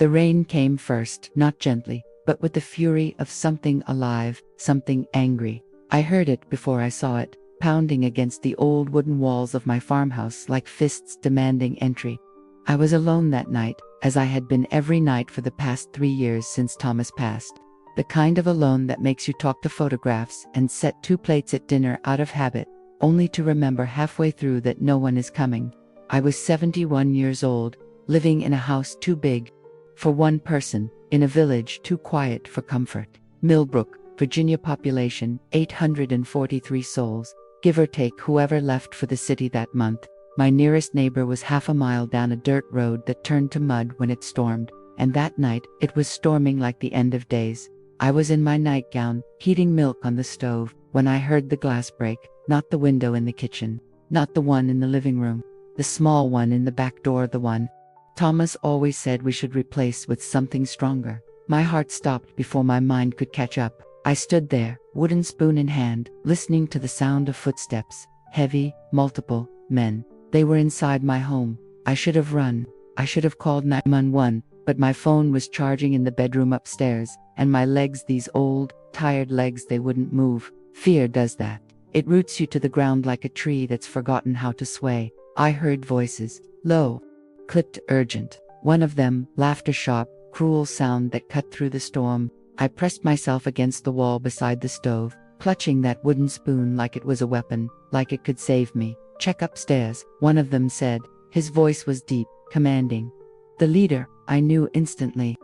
The rain came first, not gently, but with the fury of something alive, something angry. I heard it before I saw it, pounding against the old wooden walls of my farmhouse like fists demanding entry. I was alone that night, as I had been every night for the past 3 years since Thomas passed. The kind of alone that makes you talk to photographs and set 2 plates at dinner out of habit, only to remember halfway through that no one is coming. I was 71 years old, living in a house too big for one person, in a village too quiet for comfort. Millbrook, Virginia, population 843 souls, give or take whoever left for the city that month. My nearest neighbor was half a mile down a dirt road that turned to mud when it stormed, and that night it was storming like the end of days. I was in my nightgown, heating milk on the stove, when I heard the glass break, not the window in the kitchen, not the one in the living room, the small one in the back door, the one Thomas always said we should replace with something stronger. My heart stopped before my mind could catch up. I stood there, wooden spoon in hand, listening to the sound of footsteps, heavy, multiple, men. They were inside my home. I should have run. I should have called 911, but my phone was charging in the bedroom upstairs, and my legs, these old, tired legs, they wouldn't move. Fear does that. It roots you to the ground like a tree that's forgotten how to sway. I heard voices, low, clipped, urgent. One of them, laughter, sharp, cruel sound that cut through the storm. I pressed myself against the wall beside the stove, clutching that wooden spoon like it was a weapon, like it could save me. Check upstairs, one of them said. His voice was deep, commanding. The leader, I knew instantly.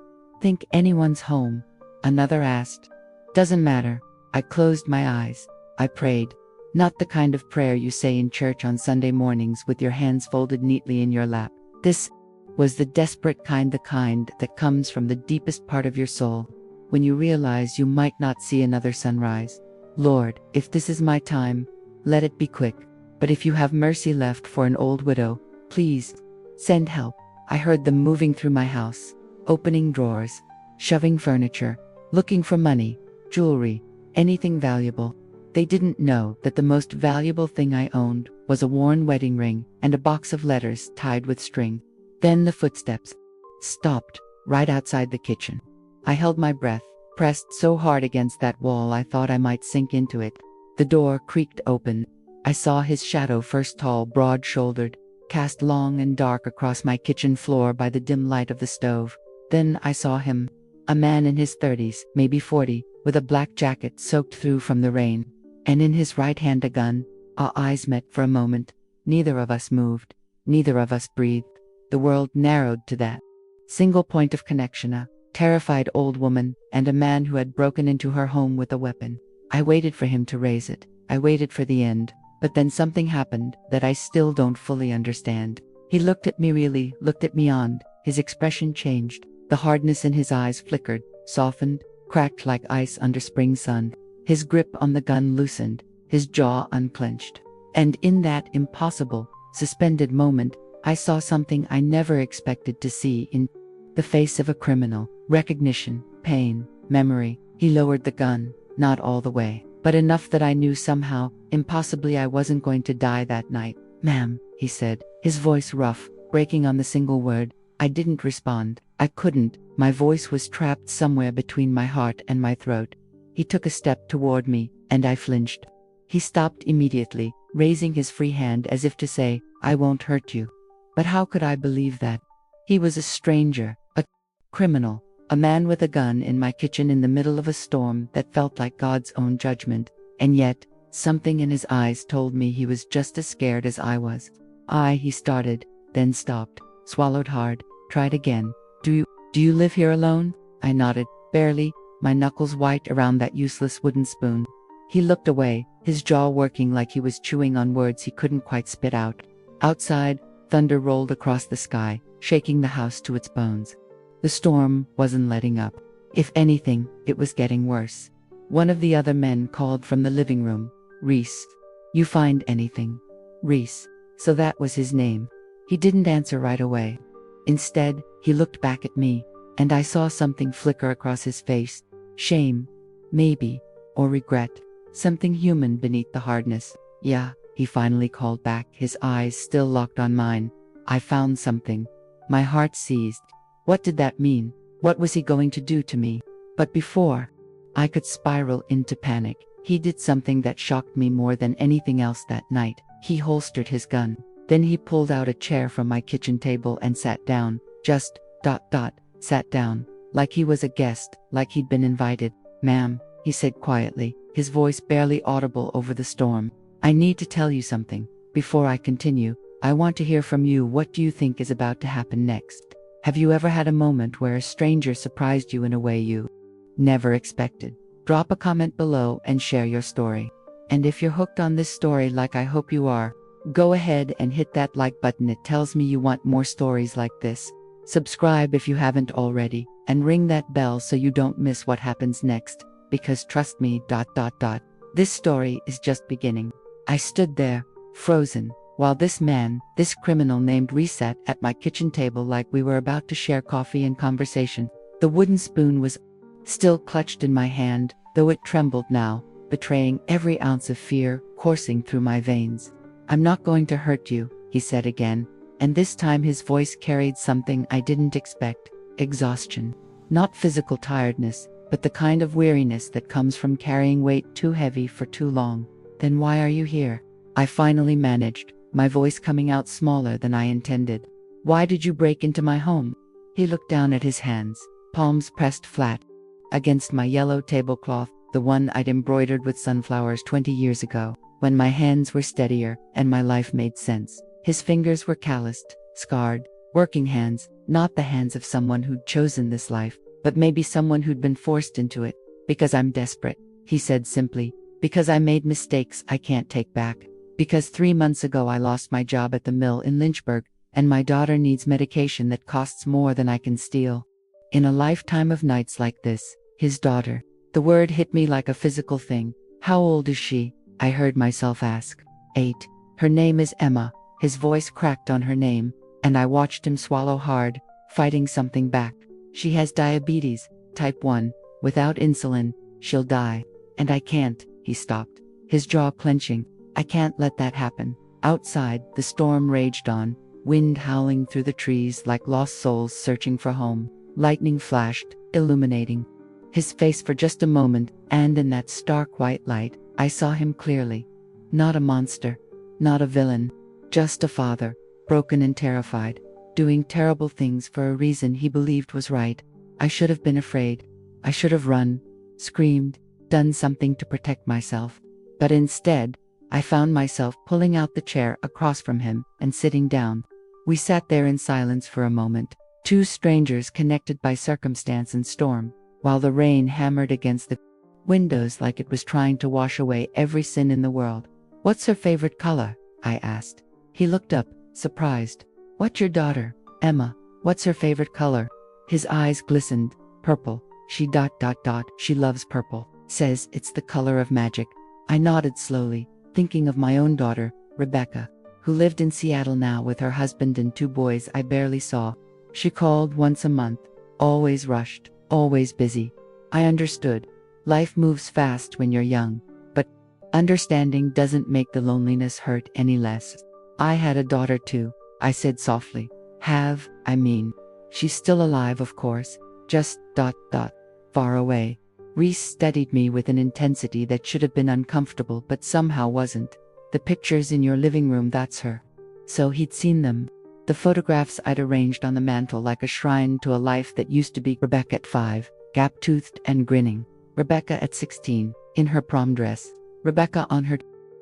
Think anyone's home? Another asked. Doesn't matter. I closed my eyes. I prayed. Not the kind of prayer you say in church on Sunday mornings with your hands folded neatly in your lap. This was the desperate kind, the kind that comes from the deepest part of your soul, when you realize you might not see another sunrise. Lord, if this is my time, let it be quick. But if you have mercy left for an old widow, please send help. I heard them moving through my house, opening drawers, shoving furniture, looking for money, jewelry, anything valuable. They didn't know that the most valuable thing I owned was a worn wedding ring and a box of letters tied with string. Then the footsteps stopped right outside the kitchen. I held my breath, pressed so hard against that wall I thought I might sink into it. The door creaked open. I saw his shadow, first tall, broad-shouldered, cast long and dark across my kitchen floor by the dim light of the stove. Then I saw him, a man in his 30s, maybe 40, with a black jacket soaked through from the rain, and in his right hand a gun. Our eyes met for a moment. Neither of us moved. Neither of us breathed. The world narrowed to that single point of connection, a terrified old woman and a man who had broken into her home with a weapon. I waited for him to raise it. I waited for the end. But then something happened that I still don't fully understand. He looked at me, really looked at me, and his expression changed. The hardness in his eyes flickered, softened, cracked like ice under spring sun. His grip on the gun loosened, his jaw unclenched. And in that impossible, suspended moment, I saw something I never expected to see in the face of a criminal. Recognition, pain, memory. He lowered the gun, not all the way, but enough that I knew somehow, impossibly, I wasn't going to die that night. Ma'am, he said, his voice rough, breaking on the single word. I didn't respond. I couldn't. My voice was trapped somewhere between my heart and my throat. He took a step toward me, and I flinched. He stopped immediately, raising his free hand as if to say, I won't hurt you. But how could I believe that? He was a stranger, a criminal, a man with a gun in my kitchen in the middle of a storm that felt like God's own judgment, and yet, something in his eyes told me he was just as scared as I was. He started, then stopped, swallowed hard, tried again. Do you live here alone? I nodded, barely, my knuckles white around that useless wooden spoon. He looked away, his jaw working like he was chewing on words he couldn't quite spit out. Outside, thunder rolled across the sky, shaking the house to its bones. The storm wasn't letting up. If anything, it was getting worse. One of the other men called from the living room. Reese. You find anything? Reese. So that was his name. He didn't answer right away. Instead, he looked back at me, and I saw something flicker across his face. Shame, maybe, or regret. Something human beneath the hardness. Yeah, he finally called back, his eyes still locked on mine. I found something. My heart seized. What did that mean? What was he going to do to me? But before I could spiral into panic, he did something that shocked me more than anything else that night. He holstered his gun. Then he pulled out a chair from my kitchen table and sat down. Just, sat down. Like he was a guest, like he'd been invited. "Ma'am," he said quietly, his voice barely audible over the storm. "I need to tell you something. Before I continue, I want to hear from you. What do you think is about to happen next? Have you ever had a moment where a stranger surprised you in a way you never expected? Drop a comment below and share your story. And if you're hooked on this story like I hope you are, go ahead and hit that like button. It tells me you want more stories like this. Subscribe if you haven't already, and ring that bell so you don't miss what happens next, because trust me, this story is just beginning." I stood there, frozen, while this man, this criminal named Reese, sat at my kitchen table like we were about to share coffee and conversation. The wooden spoon was still clutched in my hand, though it trembled now, betraying every ounce of fear coursing through my veins. "I'm not going to hurt you," he said again, and this time his voice carried something I didn't expect: exhaustion. Not physical tiredness, but the kind of weariness that comes from carrying weight too heavy for too long. "Then why are you here?" I finally managed, my voice coming out smaller than I intended. "Why did you break into my home?" He looked down at his hands, palms pressed flat against my yellow tablecloth, the one I'd embroidered with sunflowers 20 years ago, when my hands were steadier and my life made sense. His fingers were calloused, scarred, working hands, not the hands of someone who'd chosen this life, but maybe someone who'd been forced into it. "Because I'm desperate," he said simply. "Because I made mistakes I can't take back. Because 3 months ago I lost my job at the mill in Lynchburg, and my daughter needs medication that costs more than I can steal." In a lifetime of nights like this, his daughter. The word hit me like a physical thing. "How old is she?" I heard myself ask. 8. "Her name is Emma." His voice cracked on her name, and I watched him swallow hard, fighting something back. "She has diabetes, type 1. Without insulin, she'll die. And I can't." He stopped, his jaw clenching. "I can't let that happen." Outside, the storm raged on, wind howling through the trees like lost souls searching for home. Lightning flashed, illuminating his face for just a moment, and in that stark white light, I saw him clearly. Not a monster, not a villain, just a father, broken and terrified, doing terrible things for a reason he believed was right. I should have been afraid. I should have run, screamed, done something to protect myself. But instead, I found myself pulling out the chair across from him and sitting down. We sat there in silence for a moment, two strangers connected by circumstance and storm, while the rain hammered against the windows like it was trying to wash away every sin in the world. "What's her favorite color?" I asked. He looked up, surprised. "What's your daughter, Emma? What's her favorite color?" His eyes glistened. "Purple. She ... She loves purple. Says it's the color of magic." I nodded slowly, thinking of my own daughter, Rebecca, who lived in Seattle now with her husband and 2 boys I barely saw. She called once a month, always rushed, always busy. I understood. Life moves fast when you're young, but understanding doesn't make the loneliness hurt any less. "I had a daughter too," I said softly. I mean, she's still alive, of course, just ... far away." Reese steadied me with an intensity that should have been uncomfortable but somehow wasn't. "The pictures in your living room, that's her." So he'd seen them. The photographs I'd arranged on the mantel like a shrine to a life that used to be Rebecca at 5, gap-toothed and grinning. Rebecca at 16, in her prom dress. Rebecca on her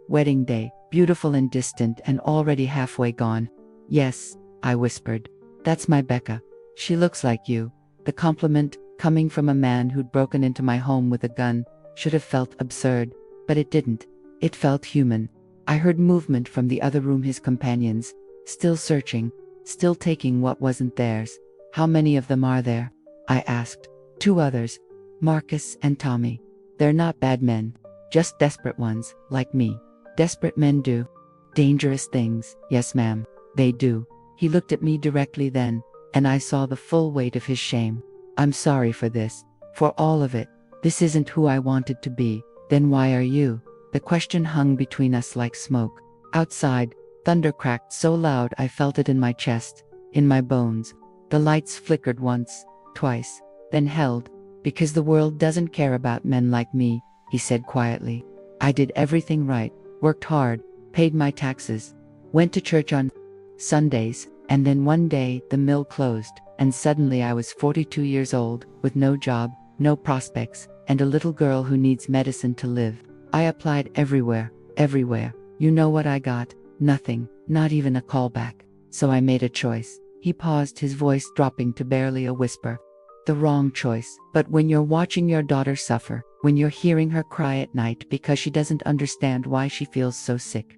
wedding day, beautiful and distant and already halfway gone. "Yes," I whispered. "That's my Becca. She looks like you." The compliment, coming from a man who'd broken into my home with a gun, should have felt absurd, but it didn't. It felt human. I heard movement from the other room, his companions, still searching, still taking what wasn't theirs. "How many of them are there?" I asked. 2 others, Marcus and Tommy. "They're not bad men, just desperate ones, like me." "Desperate men do dangerous things." "Yes, ma'am, they do." He looked at me directly then, and I saw the full weight of his shame. "I'm sorry for this, for all of it. This isn't who I wanted to be." "Then why are you?" The question hung between us like smoke. Outside, thunder cracked so loud I felt it in my chest, in my bones. The lights flickered once, twice, then held. Because the world doesn't care about men like me, he said quietly. I did everything right, worked hard, paid my taxes, went to church on Sundays, and then one day the mill closed, and suddenly I was 42 years old, with no job, no prospects, and a little girl who needs medicine to live. I applied everywhere, everywhere. You know what I got? Nothing, not even a callback. So I made a choice. He paused, his voice dropping to barely a whisper. The wrong choice. But when you're watching your daughter suffer, when you're hearing her cry at night because she doesn't understand why she feels so sick,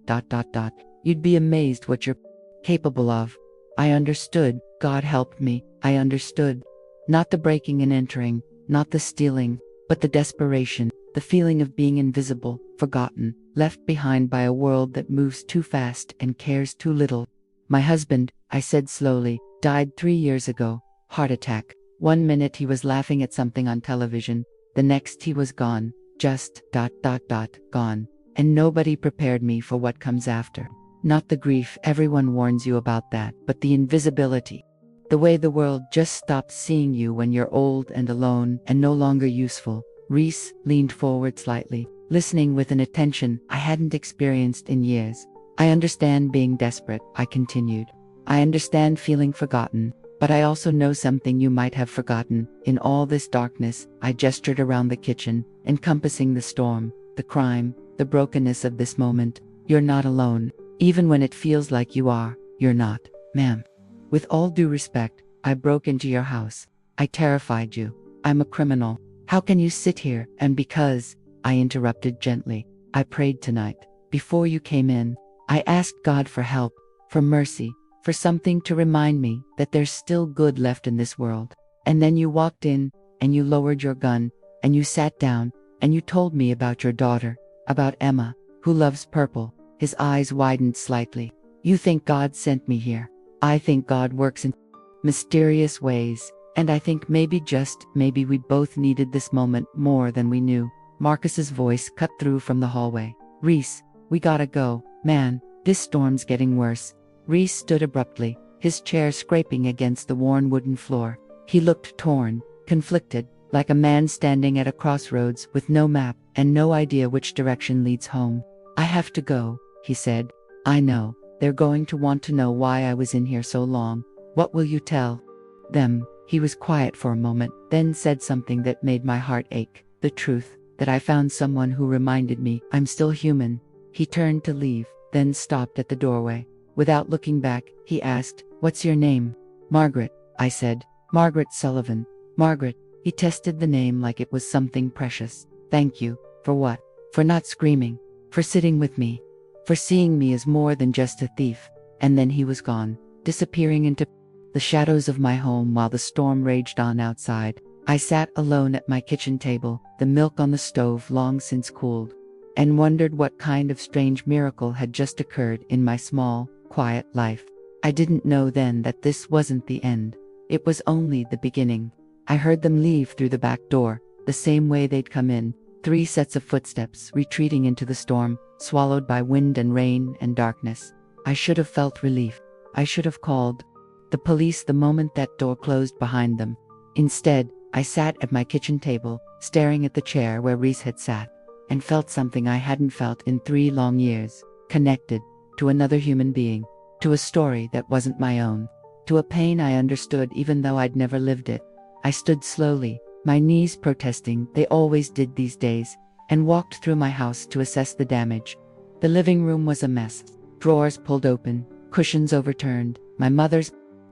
you'd be amazed what you're capable of. I understood. God helped me. I understood. Not the breaking and entering, not the stealing, but the desperation, the feeling of being invisible, forgotten, left behind by a world that moves too fast and cares too little. My husband, I said slowly, died 3 years ago. Heart attack. One minute he was laughing at something on television, the next he was gone, just gone. And nobody prepared me for what comes after. Not the grief, everyone warns you about that, but the invisibility. The way the world just stops seeing you when you're old and alone and no longer useful. Reese leaned forward slightly, listening with an attention I hadn't experienced in years. I understand being desperate, I continued. I understand feeling forgotten, but I also know something you might have forgotten. In all this darkness, I gestured around the kitchen, encompassing the storm, the crime, the brokenness of this moment. You're not alone. Even when it feels like you are, you're not, ma'am. With all due respect, I broke into your house. I terrified you. I'm a criminal. How can you sit here? And because, I interrupted gently, I prayed tonight. Before you came in, I asked God for help, for mercy, for something to remind me that there's still good left in this world. And then you walked in, and you lowered your gun, and you sat down, and you told me about your daughter, about Emma, who loves purple. His eyes widened slightly. You think God sent me here. I think God works in mysterious ways, and I think maybe we both needed this moment more than we knew. Marcus's voice cut through from the hallway. Reese, we gotta go, man, this storm's getting worse. Reese stood abruptly, his chair scraping against the worn wooden floor. He looked torn, conflicted, like a man standing at a crossroads with no map and no idea which direction leads home. I have to go, he said. I know. They're going to want to know why I was in here so long. What will you tell them? He was quiet for a moment, then said something that made my heart ache. The truth, that I found someone who reminded me I'm still human. He turned to leave, then stopped at the doorway. Without looking back, he asked, What's your name? Margaret, I said. Margaret Sullivan. Margaret. He tested the name like it was something precious. Thank you. For what? For not screaming. For sitting with me. For seeing me as more than just a thief. And then he was gone, disappearing into the shadows of my home while the storm raged on outside. I sat alone at my kitchen table, the milk on the stove long since cooled, and wondered what kind of strange miracle had just occurred in my small, quiet life. I didn't know then that this wasn't the end. It was only the beginning. I heard them leave through the back door, the same way they'd come in, 3 sets of footsteps retreating into the storm, swallowed by wind and rain and darkness. I should have felt relief. I should have called the police the moment that door closed behind them. Instead, I sat at my kitchen table, staring at the chair where Reese had sat, and felt something I hadn't felt in 3 long years, connected to another human being, to a story that wasn't my own, to a pain I understood even though I'd never lived it. I stood slowly, my knees protesting, they always did these days, and walked through my house to assess the damage. The living room was a mess. Drawers pulled open, cushions overturned, my mother's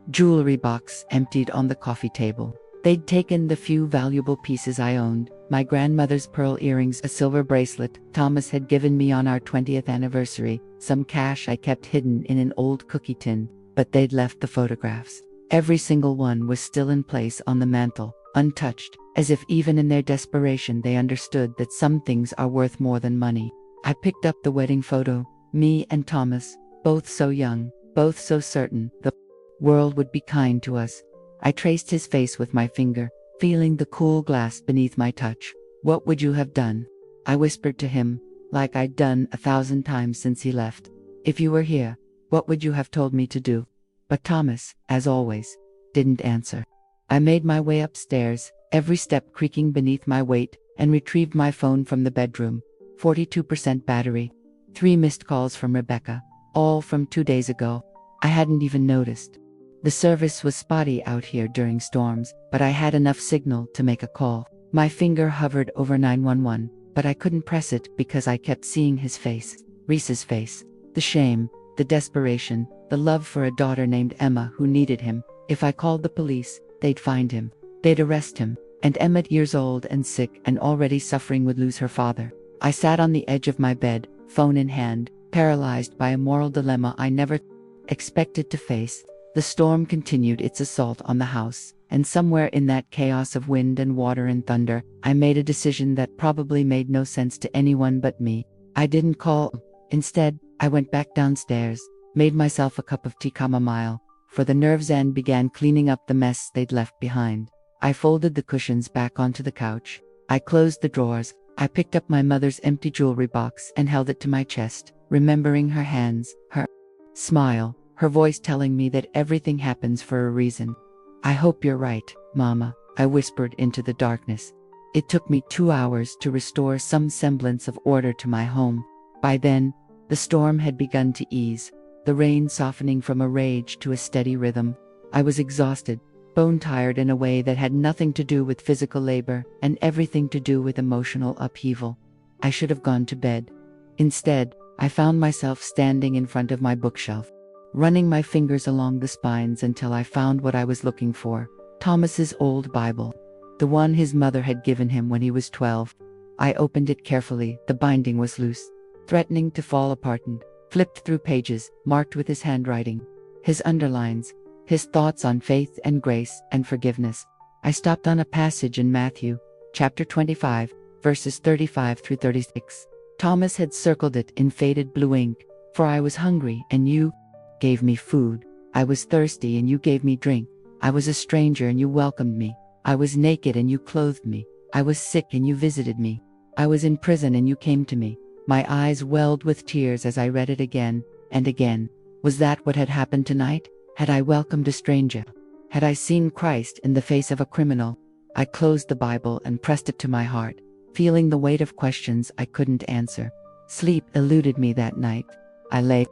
jewelry box emptied on the coffee table. They'd taken the few valuable pieces I owned, my grandmother's pearl earrings, a silver bracelet Thomas had given me on our 20th anniversary, some cash I kept hidden in an old cookie tin, but they'd left the photographs. Every single one was still in place on the mantel, untouched, as if even in their desperation they understood that some things are worth more than money. I picked up the wedding photo, me and Thomas, both so young, both so certain the world would be kind to us. I traced his face with my finger, feeling the cool glass beneath my touch. What would you have done? I whispered to him, like I'd done 1,000 times since he left. If you were here, what would you have told me to do? But Thomas, as always, didn't answer. I made my way upstairs, every step creaking beneath my weight, and retrieved my phone from the bedroom. 42% battery. 3 missed calls from Rebecca, all from 2 days ago. I hadn't even noticed. The service was spotty out here during storms, but I had enough signal to make a call. My finger hovered over 911, but I couldn't press it because I kept seeing his face, Reese's face. The shame, the desperation, the love for a daughter named Emma who needed him. If I called the police, they'd find him. They'd arrest him. And Emma, years old and sick and already suffering, would lose her father. I sat on the edge of my bed, phone in hand, paralyzed by a moral dilemma I never expected to face. The storm continued its assault on the house, and somewhere in that chaos of wind and water and thunder, I made a decision that probably made no sense to anyone but me. I didn't call. Instead, I went back downstairs, made myself a cup of tea chamomile, for the nerves, and began cleaning up the mess they'd left behind. I folded the cushions back onto the couch. I closed the drawers. I picked up my mother's empty jewelry box and held it to my chest, remembering her hands, her smile, her voice telling me that everything happens for a reason. I hope you're right, Mama, I whispered into the darkness. It took me 2 hours to restore some semblance of order to my home. By then, the storm had begun to ease, the rain softening from a rage to a steady rhythm. I was exhausted, bone-tired in a way that had nothing to do with physical labor and everything to do with emotional upheaval. I should have gone to bed. Instead, I found myself standing in front of my bookshelf, running my fingers along the spines until I found what I was looking for: Thomas's old Bible, the one his mother had given him when he was 12. I opened it carefully. The binding was loose, threatening to fall apart, and flipped through pages marked with his handwriting, his underlines, his thoughts on faith and grace and forgiveness. I stopped on a passage in Matthew, chapter 25, verses 35 through 36. Thomas had circled it in faded blue ink. For I was hungry, and you gave me food. I was thirsty, and you gave me drink. I was a stranger, and you welcomed me. I was naked, and you clothed me. I was sick, and you visited me. I was in prison, and you came to me. My eyes welled with tears as I read it again and again. Was that what had happened tonight? Had I welcomed a stranger? Had I seen Christ in the face of a criminal? I closed the Bible and pressed it to my heart, feeling the weight of questions I couldn't answer. Sleep eluded me that night. I lay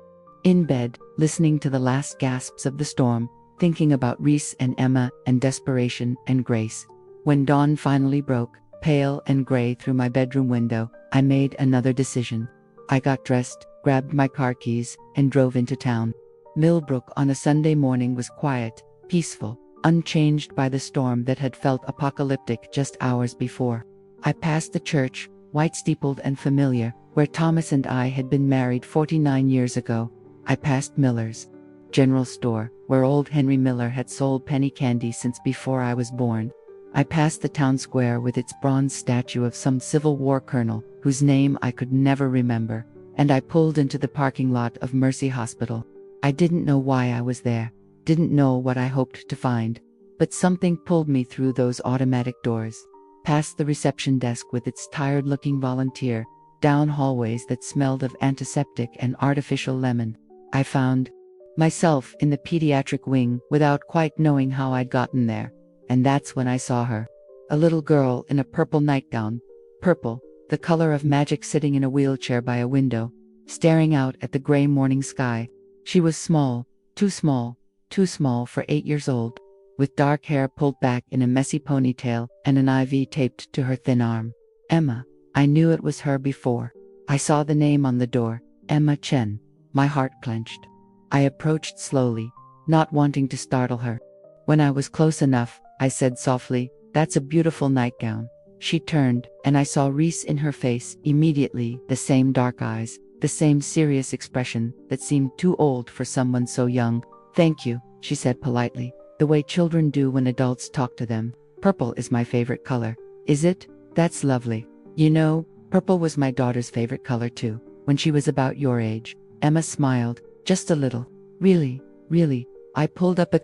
in bed, listening to the last gasps of the storm, thinking about Reese and Emma and desperation and grace. When dawn finally broke, pale and gray through my bedroom window, I made another decision. I got dressed, grabbed my car keys, and drove into town. Millbrook on a Sunday morning was quiet, peaceful, unchanged by the storm that had felt apocalyptic just hours before. I passed the church, white-steepled and familiar, where Thomas and I had been married 49 years ago. I passed Miller's general store, where old Henry Miller had sold penny candy since before I was born. I passed the town square with its bronze statue of some Civil War colonel, whose name I could never remember, and I pulled into the parking lot of Mercy Hospital. I didn't know why I was there, didn't know what I hoped to find, but something pulled me through those automatic doors, past the reception desk with its tired-looking volunteer, down hallways that smelled of antiseptic and artificial lemon. I found myself in the pediatric wing without quite knowing how I'd gotten there, and that's when I saw her. A little girl in a purple nightgown, purple, the color of magic, sitting in a wheelchair by a window, staring out at the gray morning sky. She was small, too small for 8 years old, with dark hair pulled back in a messy ponytail and an IV taped to her thin arm. Emma. I knew it was her before I saw the name on the door, Emma Chen. My heart clenched. I approached slowly, not wanting to startle her. When I was close enough, I said softly, "That's a beautiful nightgown." She turned, and I saw Reese in her face immediately, the same dark eyes, the same serious expression that seemed too old for someone so young. "Thank you," she said politely, the way children do when adults talk to them. "Purple is my favorite color." "Is it? That's lovely. You know, purple was my daughter's favorite color too, when she was about your age." Emma smiled, just a little. Really. I pulled up a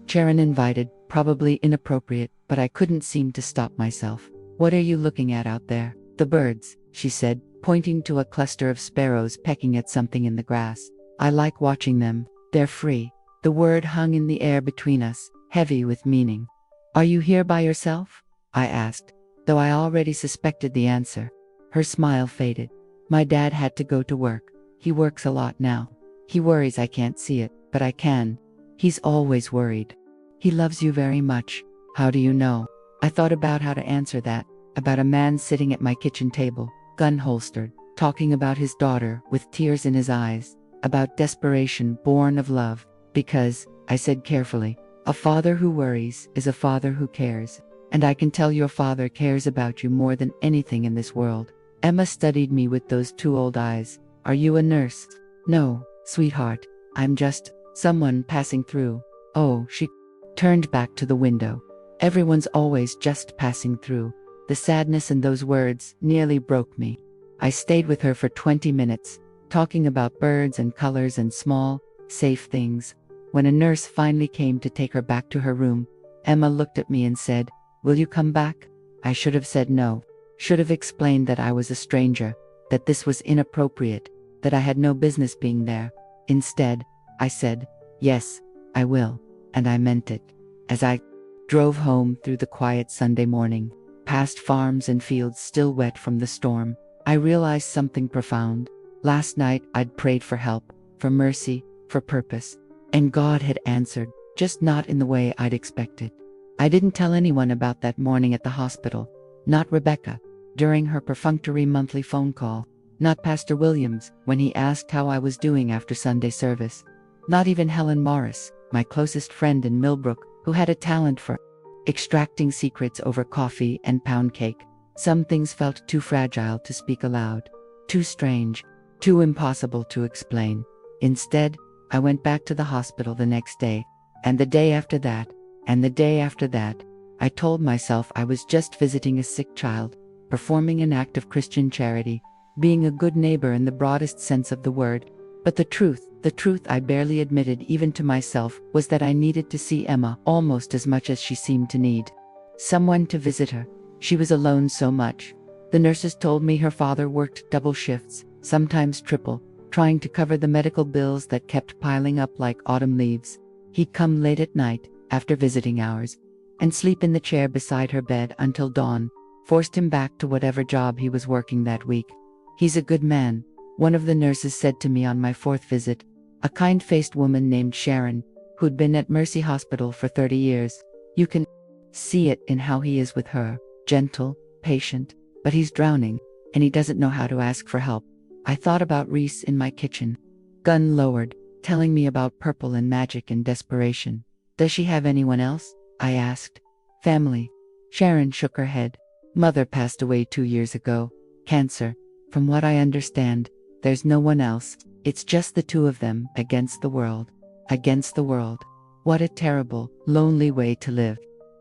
chair and invited, probably inappropriate, but I couldn't seem to stop myself. "What are you looking at out there?" "The birds," she said, pointing to a cluster of sparrows pecking at something in the grass. "I like watching them. They're free." The word hung in the air between us, heavy with meaning. "Are you here by yourself?" I asked, though I already suspected the answer. Her smile faded. "My dad had to go to work. He works a lot now. He worries I can't see it, but I can. He's always worried. He loves you very much." "How do you know?" I thought about how to answer that, about a man sitting at my kitchen table, gun holstered, talking about his daughter with tears in his eyes, about desperation born of love. "Because," I said carefully, "a father who worries is a father who cares. And I can tell your father cares about you more than anything in this world." Emma studied me with those two old eyes. "Are you a nurse?" "No, sweetheart. I'm just someone passing through." "Oh," she turned back to the window. Everyone's always just passing through. The sadness in those words nearly broke me. I stayed with her for 20 minutes, talking about birds and colors and small, safe things. When a nurse finally came to take her back to her room, Emma looked at me and said, "Will you come back?" I should have said no. Should have explained that I was a stranger, that this was inappropriate, that I had no business being there. Instead, I said, "Yes, I will," and I meant it. As I drove home through the quiet Sunday morning, past farms and fields still wet from the storm, I realized something profound. Last night I'd prayed for help, for mercy, for purpose, and God had answered, just not in the way I'd expected. I didn't tell anyone about that morning at the hospital, not Rebecca, during her perfunctory monthly phone call, not Pastor Williams when he asked how I was doing after Sunday service, not even Helen Morris, my closest friend in Millbrook, who had a talent for extracting secrets over coffee and pound cake. Some things felt too fragile to speak aloud, too strange, too impossible to explain. Instead, I went back to the hospital the next day, and the day after that, and the day after that. I told myself I was just visiting a sick child, performing an act of Christian charity, being a good neighbor in the broadest sense of the word. But the truth I barely admitted even to myself, was that I needed to see Emma almost as much as she seemed to need someone to visit her. She was alone so much. The nurses told me her father worked double shifts, sometimes triple, trying to cover the medical bills that kept piling up like autumn leaves. He'd come late at night, after visiting hours, and sleep in the chair beside her bed until dawn, forced him back to whatever job he was working that week. "He's a good man," one of the nurses said to me on my 4th visit, a kind-faced woman named Sharon, who'd been at Mercy Hospital for 30 years. "You can see it in how he is with her, gentle, patient, but he's drowning, and he doesn't know how to ask for help." I thought about Reese in my kitchen, gun lowered, telling me about purple and magic and desperation. "Does she have anyone else?" I asked. "Family." Sharon shook her head. "Mother passed away 2 years ago. Cancer. From what I understand, there's no one else. It's just the two of them, against the world. Against the world. What a terrible, lonely way to live."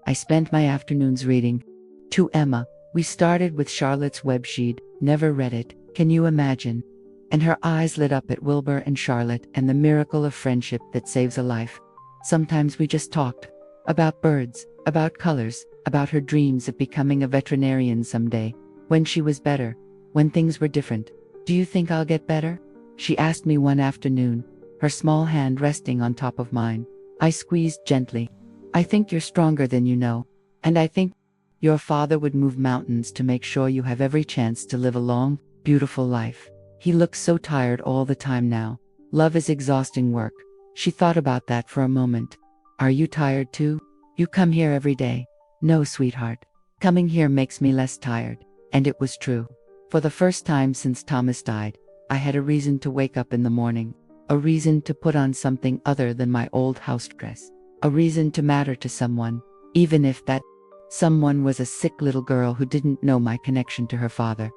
I spent my afternoons reading. To Emma, we started with Charlotte's Web. She'd never read it, can you imagine? And her eyes lit up at Wilbur and Charlotte and the miracle of friendship that saves a life. Sometimes we just talked. About birds, about colors, about her dreams of becoming a veterinarian someday. When she was better. When things were different. "Do you think I'll get better?" she asked me one afternoon, her small hand resting on top of mine. I squeezed gently. "I think you're stronger than you know. And I think your father would move mountains to make sure you have every chance to live a long, beautiful life. He looks so tired all the time now. Love is exhausting work." She thought about that for a moment. "Are you tired too? You come here every day." "No, sweetheart. Coming here makes me less tired." And it was true. For the first time since Thomas died, I had a reason to wake up in the morning, a reason to put on something other than my old house dress, a reason to matter to someone, even if that someone was a sick little girl who didn't know my connection to her father.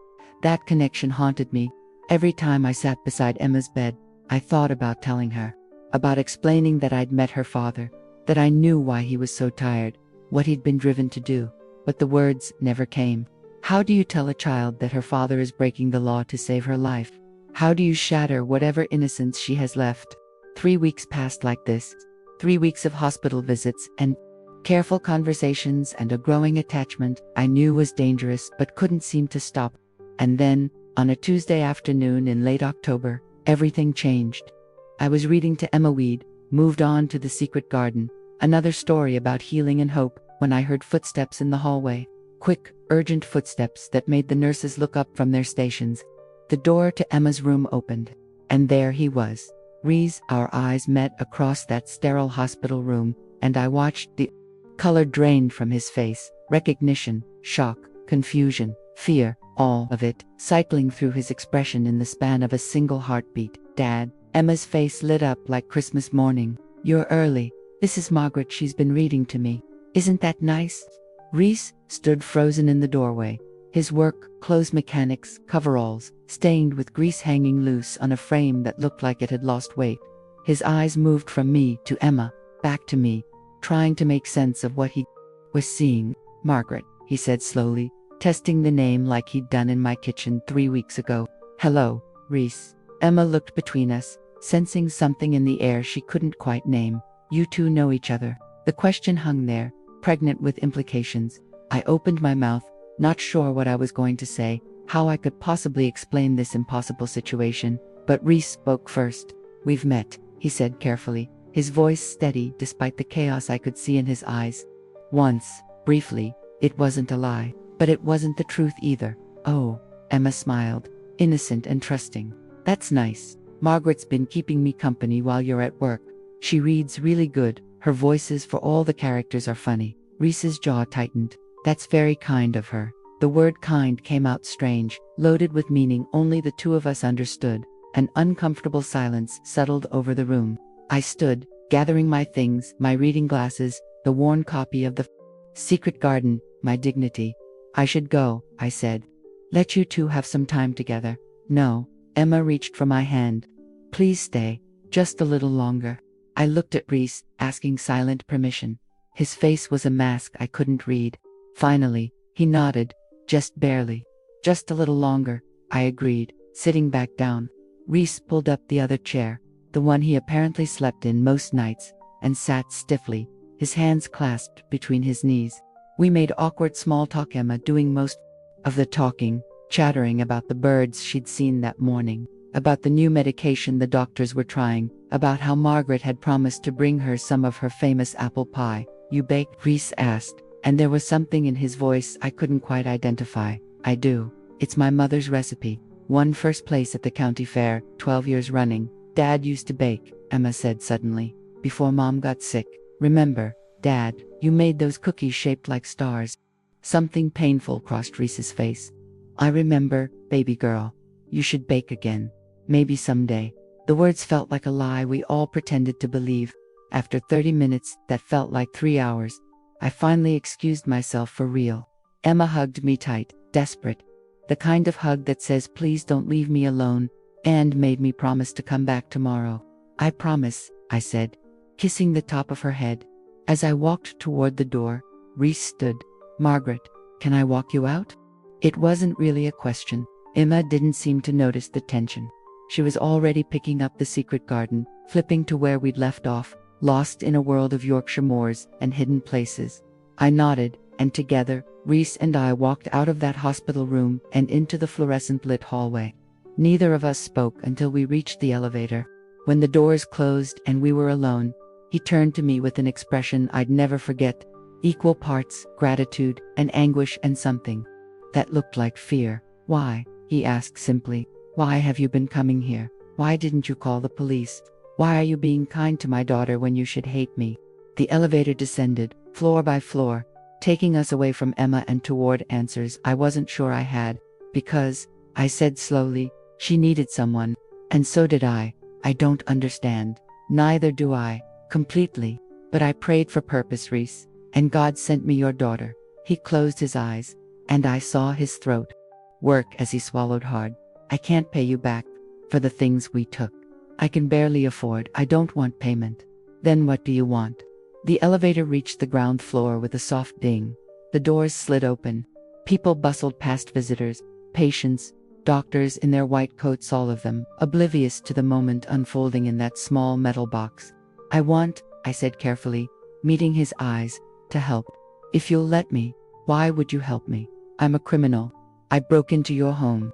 That connection haunted me. Every time I sat beside Emma's bed, I thought about telling her, about explaining that I'd met her father, that I knew why he was so tired, what he'd been driven to do, but the words never came. How do you tell a child that her father is breaking the law to save her life? How do you shatter whatever innocence she has left? 3 weeks passed like this. 3 weeks of hospital visits and careful conversations and a growing attachment I knew was dangerous but couldn't seem to stop. And then, on a Tuesday afternoon in late October, everything changed. I was reading to Emma Weed, moved on to The Secret Garden, Another story about healing and hope, when I heard footsteps in the hallway. Quick, urgent footsteps that made the nurses look up from their stations. The door to Emma's room opened. And there he was. Reese. Our eyes met across that sterile hospital room, and I watched the color drain from his face. Recognition, shock, confusion, fear, all of it, cycling through his expression in the span of a single heartbeat. Dad. Emma's face lit up like Christmas morning. You're early. This is Margaret. She's been reading to me. Isn't that nice? Reese stood frozen in the doorway. His work clothes, mechanics, coveralls, stained with grease, hanging loose on a frame that looked like it had lost weight. His eyes moved from me to Emma, back to me, trying to make sense of what he was seeing. Margaret, he said slowly, testing the name like he'd done in my kitchen 3 weeks ago. Hello, Reese. Emma looked between us, sensing something in the air she couldn't quite name. You two know each other. The question hung there, pregnant with implications. I opened my mouth, not sure what I was going to say, how I could possibly explain this impossible situation, but Reese spoke first. We've met, he said carefully, his voice steady despite the chaos I could see in his eyes. Once, briefly. It wasn't a lie, but it wasn't the truth either. Oh, Emma smiled, innocent and trusting. That's nice. Margaret's been keeping me company while you're at work. She reads really good, her voices for all the characters are funny. Reese's jaw tightened. That's very kind of her. The word kind came out strange, loaded with meaning only the two of us understood. An uncomfortable silence settled over the room. I stood, gathering my things, my reading glasses, the worn copy of The Secret Garden, my dignity. I should go, I said. Let you two have some time together. No. Emma reached for my hand. Please stay, just a little longer. I looked at Reese, asking silent permission. His face was a mask I couldn't read. Finally, he nodded, just barely. Just a little longer, I agreed, sitting back down. Reese pulled up the other chair, the one he apparently slept in most nights, and sat stiffly, his hands clasped between his knees. We made awkward small talk, Emma doing most of the talking, chattering about the birds she'd seen that morning, about the new medication the doctors were trying, about how Margaret had promised to bring her some of her famous apple pie. You baked? Reese asked, and there was something in his voice I couldn't quite identify. I do. It's my mother's recipe. Won first place at the county fair, 12 years running. Dad used to bake, Emma said suddenly, before Mom got sick. Remember, Dad, you made those cookies shaped like stars. Something painful crossed Reese's face. I remember, baby girl. You should bake again. Maybe someday. The words felt like a lie we all pretended to believe. After 30 minutes, that felt like 3 hours. I finally excused myself for real. Emma hugged me tight, desperate. The kind of hug that says please don't leave me alone, and made me promise to come back tomorrow. I promise, I said, kissing the top of her head. As I walked toward the door, Reese stood. Margaret, can I walk you out? It wasn't really a question. Emma didn't seem to notice the tension. She was already picking up The Secret Garden, flipping to where we'd left off, lost in a world of Yorkshire moors and hidden places. I nodded, and together, Reese and I walked out of that hospital room and into the fluorescent-lit hallway. Neither of us spoke until we reached the elevator. When the doors closed and we were alone, he turned to me with an expression I'd never forget, equal parts gratitude and anguish and something that looked like fear. Why? He asked simply. Why have you been coming here? Why didn't you call the police? Why are you being kind to my daughter when you should hate me? The elevator descended, floor by floor, taking us away from Emma and toward answers I wasn't sure I had. Because, I said slowly, she needed someone. And so did I. I don't understand. Neither do I, completely. But I prayed for purpose, Reese. And God sent me your daughter. He closed his eyes, and I saw his throat work as he swallowed hard. I can't pay you back for the things we took. I can barely afford. I don't want payment. Then what do you want? The elevator reached the ground floor with a soft ding. The doors slid open. People bustled past, visitors, patients, doctors in their white coats, all of them, oblivious to the moment unfolding in that small metal box. I said carefully, meeting his eyes, to help. If you'll let me. Why would you help me? I'm a criminal. I broke into your home.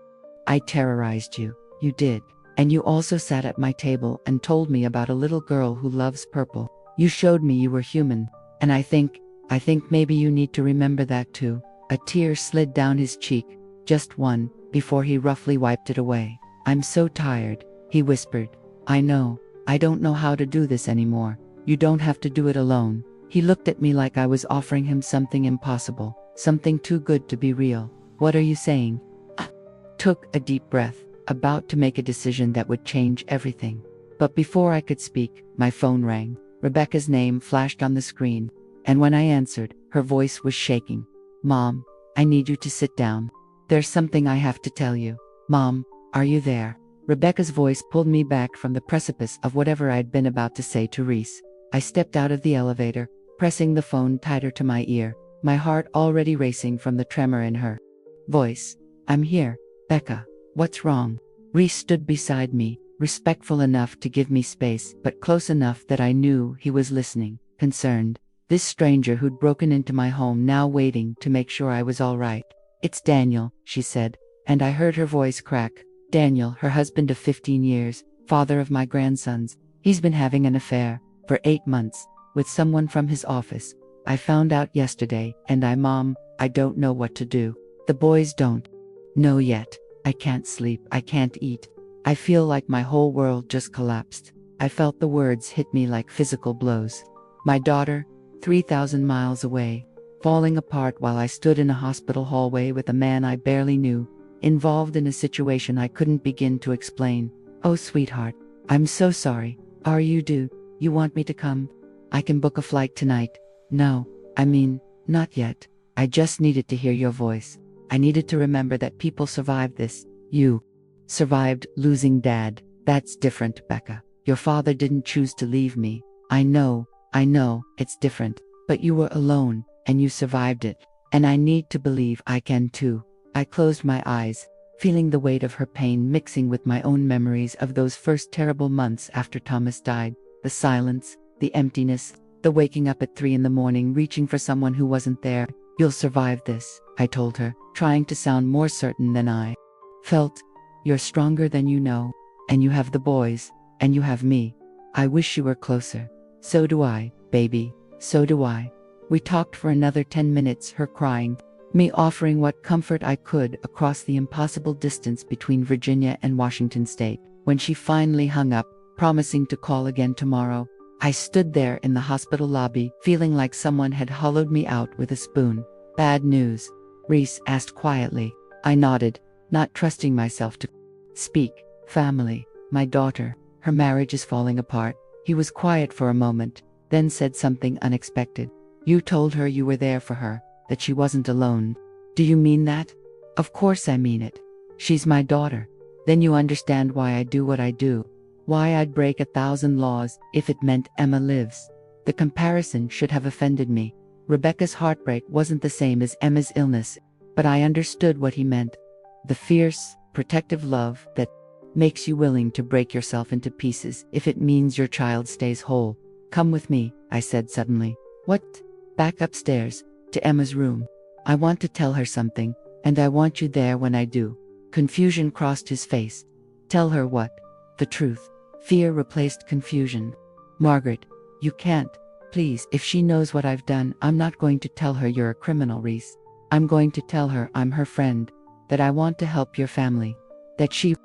I terrorized you. You did. And you also sat at my table and told me about a little girl who loves purple. You showed me you were human, and I think maybe you need to remember that too." A tear slid down his cheek, just one, before he roughly wiped it away. "I'm so tired," he whispered. "I know. I don't know how to do this anymore. You don't have to do it alone." He looked at me like I was offering him something impossible, something too good to be real. "What are you saying?" I took a deep breath, about to make a decision that would change everything. But before I could speak, my phone rang. Rebecca's name flashed on the screen, and when I answered, her voice was shaking. "Mom, I need you to sit down. There's something I have to tell you." "Mom, are you there?" Rebecca's voice pulled me back from the precipice of whatever I'd been about to say to Reese. I stepped out of the elevator, pressing the phone tighter to my ear, my heart already racing from the tremor in her voice. "I'm here, Becca. What's wrong?" Reese stood beside me, respectful enough to give me space, but close enough that I knew he was listening, concerned. This stranger who'd broken into my home now waiting to make sure I was all right. "It's Daniel," she said, and I heard her voice crack. "Daniel, her husband of 15 years, father of my grandsons. He's been having an affair, for 8 months, with someone from his office. I found out yesterday, and Mom, I don't know what to do. The boys don't know yet. I can't sleep, I can't eat. I feel like my whole world just collapsed." I felt the words hit me like physical blows. My daughter, 3,000 miles away, falling apart while I stood in a hospital hallway with a man I barely knew, involved in a situation I couldn't begin to explain. "Oh, sweetheart, I'm so sorry. Are you due? You want me to come? I can book a flight tonight." "No, not yet. I just needed to hear your voice. I needed to remember that people survived this. You survived losing Dad. That's different, Becca. Your father didn't choose to leave me. I know, it's different. But you were alone, and you survived it. And I need to believe I can too." I closed my eyes, feeling the weight of her pain mixing with my own memories of those first terrible months after Thomas died. The silence, the emptiness, the waking up at 3 in the morning reaching for someone who wasn't there. "You'll survive this," I told her, trying to sound more certain than I felt. "You're stronger than you know. And you have the boys, and you have me. I wish you were closer." "So do I, baby, so do I." We talked for another 10 minutes, her crying, me offering what comfort I could across the impossible distance between Virginia and Washington State. When she finally hung up, promising to call again tomorrow, I stood there in the hospital lobby, feeling like someone had hollowed me out with a spoon. "Bad news?" Reese asked quietly. I nodded, not trusting myself to speak. "Family. My daughter. Her marriage is falling apart." He was quiet for a moment, then said something unexpected. "You told her you were there for her, that she wasn't alone. Do you mean that?" "Of course I mean it. She's my daughter. Then you understand why I do what I do. Why I'd break 1,000 laws if it meant Emma lives." The comparison should have offended me. Rebecca's heartbreak wasn't the same as Emma's illness, but I understood what he meant. The fierce, protective love that makes you willing to break yourself into pieces if it means your child stays whole. "Come with me," I said suddenly. "What?" "Back upstairs, to Emma's room. I want to tell her something, and I want you there when I do." Confusion crossed his face. "Tell her what?" "The truth." Fear replaced confusion. "Margaret, you can't. Please, if she knows what I've done, I'm not going to tell her you're a criminal, Reese. I'm going to tell her I'm her friend, that I want to help your family, that she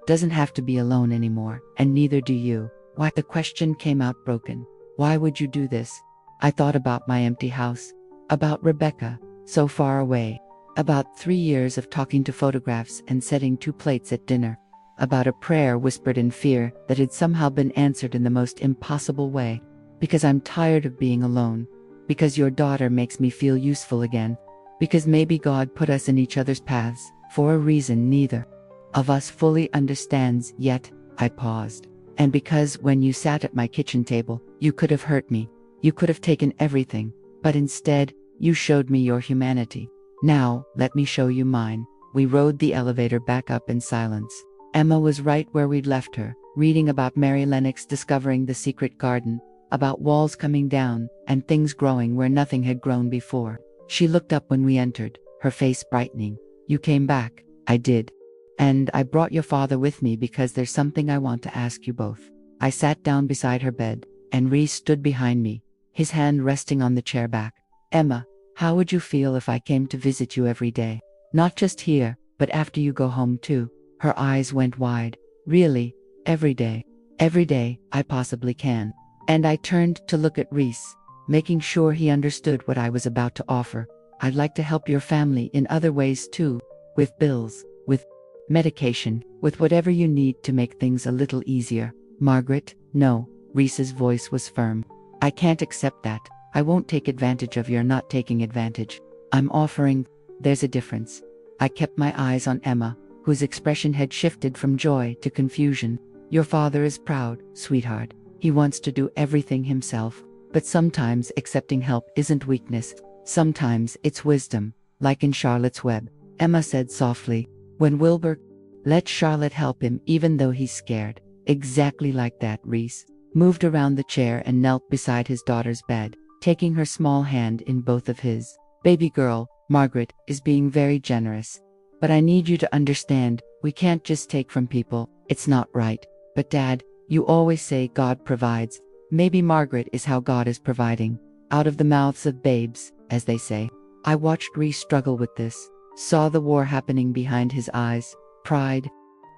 doesn't have to be alone anymore, and neither do you." Why? The question came out broken. "Why would you do this?" I thought about my empty house, about Rebecca, so far away, about 3 years of talking to photographs and setting 2 plates at dinner, about a prayer whispered in fear that had somehow been answered in the most impossible way. "Because I'm tired of being alone. Because your daughter makes me feel useful again. Because maybe God put us in each other's paths, for a reason neither of us fully understands yet." I paused. "And because when you sat at my kitchen table, you could have hurt me. You could have taken everything, but instead, you showed me your humanity. Now, let me show you mine." We rode the elevator back up in silence. Emma was right where we'd left her, reading about Mary Lennox discovering the secret garden, about walls coming down, and things growing where nothing had grown before. She looked up when we entered, her face brightening. "You came back." "I did. And I brought your father with me because there's something I want to ask you both." I sat down beside her bed, and Reese stood behind me, his hand resting on the chair back. Emma, how would you feel if I came to visit you every day? Not just here, but after you go home too. Her eyes went wide. Really? Every day? Every day I possibly can. And I turned to look at Reese, making sure he understood what I was about to offer. I'd like to help your family in other ways too, with bills, with medication, with whatever you need to make things a little easier. Margaret, no. Reese's voice was firm. I can't accept that. I won't take advantage of your not taking advantage. I'm offering. There's a difference. I kept my eyes on Emma, whose expression had shifted from joy to confusion. Your father is proud, sweetheart. He wants to do everything himself. But sometimes accepting help isn't weakness. Sometimes it's wisdom, like in Charlotte's Web. Emma said softly, when Wilbur, let Charlotte help him even though he's scared. Exactly like that. Reese moved around the chair and knelt beside his daughter's bed, taking her small hand in both of his. Baby girl, Margaret, is being very generous. But I need you to understand, we can't just take from people. It's not right. But Dad, you always say God provides. Maybe Margaret is how God is providing. Out of the mouths of babes, as they say. I watched Reese struggle with this, saw the war happening behind his eyes. Pride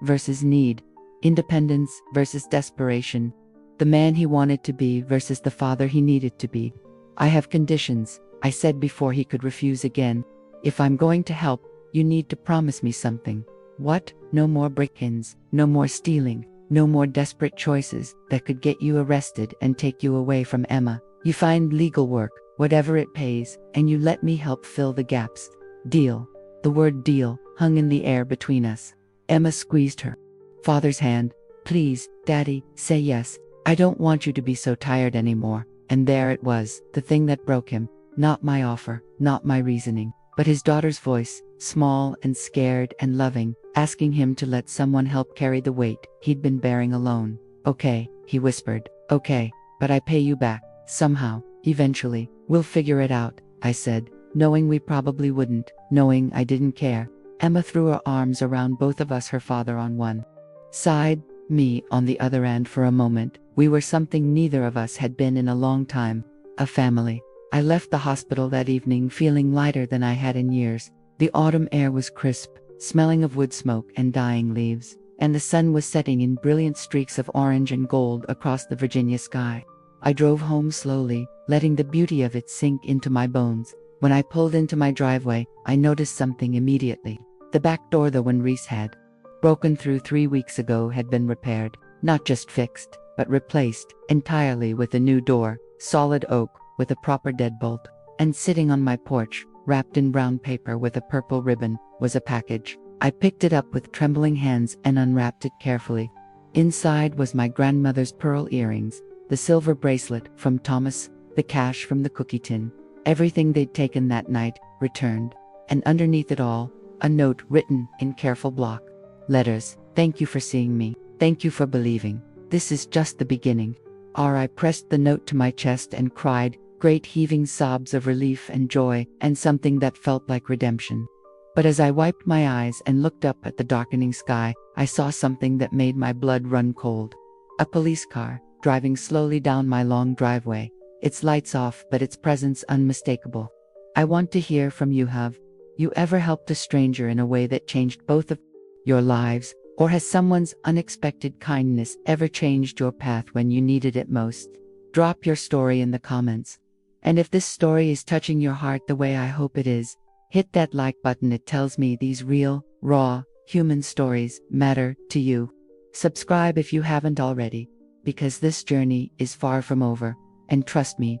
versus need. Independence versus desperation. The man he wanted to be versus the father he needed to be. I have conditions, I said before he could refuse again. If I'm going to help, you need to promise me something. What? No more break-ins, no more stealing, no more desperate choices that could get you arrested and take you away from Emma. You find legal work, whatever it pays, and you let me help fill the gaps. Deal. The word deal hung in the air between us. Emma squeezed her father's hand. Please, Daddy, say yes. I don't want you to be so tired anymore. And there it was, the thing that broke him. Not my offer, not my reasoning, but his daughter's voice, small and scared and loving, asking him to let someone help carry the weight he'd been bearing alone. Okay, he whispered. Okay, but I pay you back, somehow, eventually. We'll figure it out, I said, knowing we probably wouldn't, knowing I didn't care. Emma threw her arms around both of us, her father on one side, me on the other, and for a moment, we were something neither of us had been in a long time. A family. I left the hospital that evening feeling lighter than I had in years. The autumn air was crisp, smelling of wood smoke and dying leaves, and the sun was setting in brilliant streaks of orange and gold across the Virginia sky. I drove home slowly, letting the beauty of it sink into my bones. When I pulled into my driveway, I noticed something immediately. The back door, the one Reese had broken through 3 weeks ago, had been repaired, not just fixed, but replaced entirely with a new door, solid oak, with a proper deadbolt. And sitting on my porch, wrapped in brown paper with a purple ribbon, was a package. I picked it up with trembling hands and unwrapped it carefully. Inside was my grandmother's pearl earrings, the silver bracelet from Thomas, the cash from the cookie tin, everything they'd taken that night, returned. And underneath it all, a note written in careful block letters. Thank you for seeing me. Thank you for believing. This is just the beginning. I pressed the note to my chest and cried, great heaving sobs of relief and joy, and something that felt like redemption. But as I wiped my eyes and looked up at the darkening sky, I saw something that made my blood run cold. A police car, driving slowly down my long driveway, its lights off but its presence unmistakable. I want to hear from you. Have you ever helped a stranger in a way that changed both of your lives? Or has someone's unexpected kindness ever changed your path when you needed it most? Drop your story in the comments. And if this story is touching your heart the way I hope it is, hit that like button. It tells me these real, raw, human stories matter to you. Subscribe if you haven't already, because this journey is far from over. And trust me,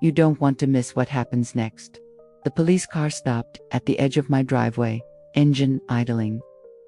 you don't want to miss what happens next. The police car stopped at the edge of my driveway, engine idling.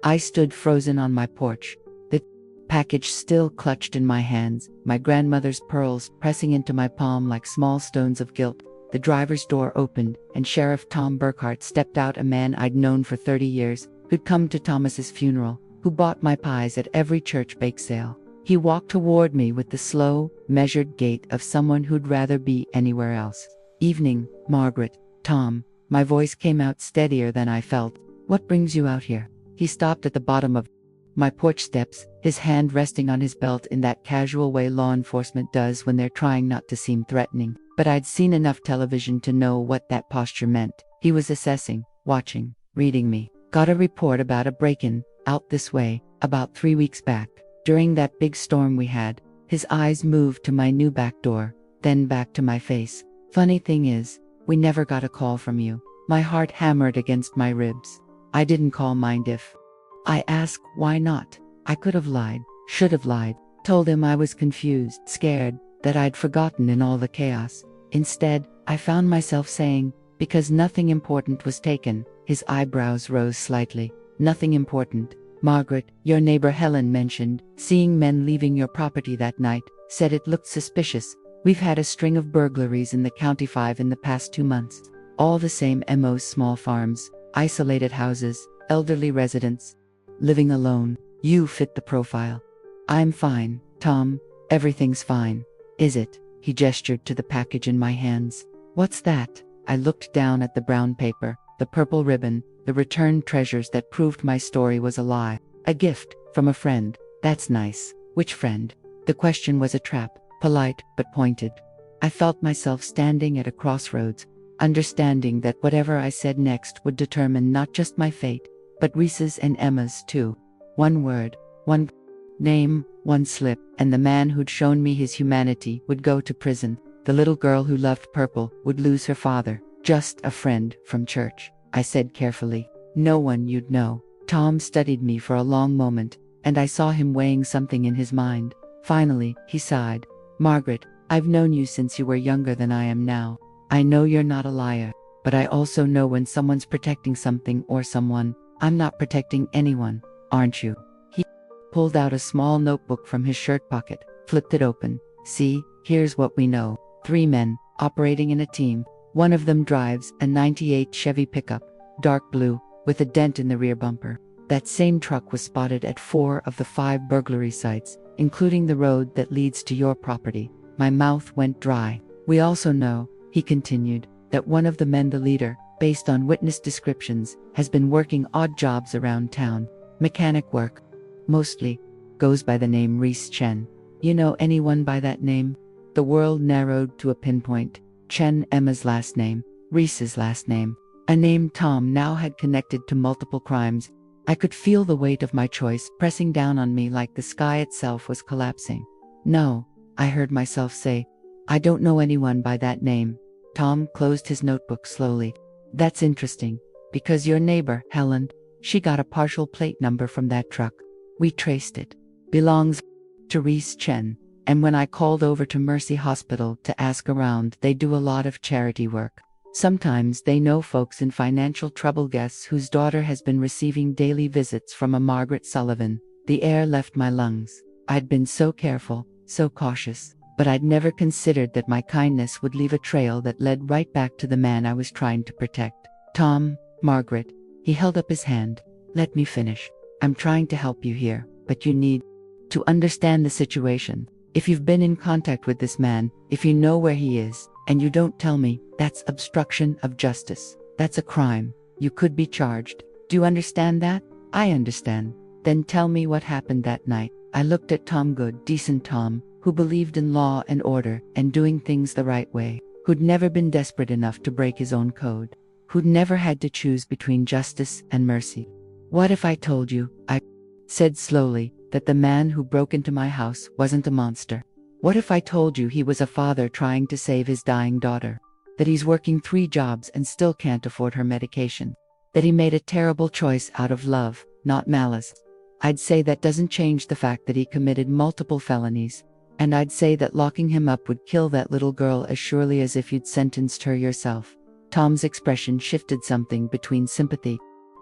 I stood frozen on my porch, the package still clutched in my hands, my grandmother's pearls pressing into my palm like small stones of guilt. The driver's door opened, and Sheriff Tom Burkhart stepped out, a man I'd known for 30 years, who'd come to Thomas's funeral, who bought my pies at every church bake sale. He walked toward me with the slow, measured gait of someone who'd rather be anywhere else. Evening, Margaret. Tom. My voice came out steadier than I felt. What brings you out here? He stopped at the bottom of my porch steps, his hand resting on his belt in that casual way law enforcement does when they're trying not to seem threatening. But I'd seen enough television to know what that posture meant. He was assessing, watching, reading me. Got a report about a break-in, out this way, about 3 weeks back. During that big storm we had, his eyes moved to my new back door, then back to my face. Funny thing is, we never got a call from you. My heart hammered against my ribs. I didn't call mind if. I asked, why not? I could have lied, should have lied, told him I was confused, scared, that I'd forgotten in all the chaos. Instead, I found myself saying, because nothing important was taken. His eyebrows rose slightly. Nothing important. Margaret, your neighbor Helen mentioned, seeing men leaving your property that night, said it looked suspicious. We've had a string of burglaries in the county 5 in the past 2 months. All the same MOs, small farms, isolated houses, elderly residents, living alone. You fit the profile. I'm fine, Tom. Everything's fine. Is it? He gestured to the package in my hands. What's that? I looked down at the brown paper, the purple ribbon, the returned treasures that proved my story was a lie. A gift, from a friend. That's nice. Which friend? The question was a trap, polite but pointed. I felt myself standing at a crossroads, understanding that whatever I said next would determine not just my fate, but Reese's and Emma's too. One word, one name, one slip, and the man who'd shown me his humanity would go to prison. The little girl who loved purple would lose her father. Just a friend from church, I said carefully. No one you'd know. Tom studied me for a long moment, and I saw him weighing something in his mind. Finally, he sighed. Margaret, I've known you since you were younger than I am now. I know you're not a liar, but I also know when someone's protecting something or someone. I'm not protecting anyone, aren't you? He pulled out a small notebook from his shirt pocket, flipped it open. See, here's what we know. 3 men, operating in a team. One of them drives a '98 Chevy pickup, dark blue, with a dent in the rear bumper. That same truck was spotted at 4 of the 5 burglary sites, including the road that leads to your property. My mouth went dry. We also know, he continued, that one of the men, the leader, based on witness descriptions, has been working odd jobs around town. Mechanic work. Mostly. Goes by the name Reese Chen. You know anyone by that name? The world narrowed to a pinpoint. Chen, Emma's last name, Reese's last name. A name Tom now had connected to multiple crimes. I could feel the weight of my choice pressing down on me like the sky itself was collapsing. No, I heard myself say. I don't know anyone by that name. Tom closed his notebook slowly. That's interesting, because your neighbor, Helen, she got a partial plate number from that truck. We traced it. Belongs to Reese Chen. And when I called over to Mercy Hospital to ask around, they do a lot of charity work. Sometimes they know folks in financial trouble. Guess whose daughter has been receiving daily visits from a Margaret Sullivan. The air left my lungs. I'd been so careful, so cautious, but I'd never considered that my kindness would leave a trail that led right back to the man I was trying to protect. Tom, Margaret, he held up his hand. Let me finish. I'm trying to help you here, but you need to understand the situation. If you've been in contact with this man, if you know where he is, and you don't tell me, that's obstruction of justice. That's a crime. You could be charged. Do you understand that? I understand. Then tell me what happened that night. I looked at Tom Good, decent Tom, who believed in law and order and doing things the right way, who'd never been desperate enough to break his own code, who'd never had to choose between justice and mercy. What if I told you, I said slowly, that the man who broke into my house wasn't a monster? What if I told you he was a father trying to save his dying daughter? That he's working 3 jobs and still can't afford her medication? That he made a terrible choice out of love, not malice? I'd say that doesn't change the fact that he committed multiple felonies. And I'd say that locking him up would kill that little girl as surely as if you'd sentenced her yourself. Tom's expression shifted, something between sympathy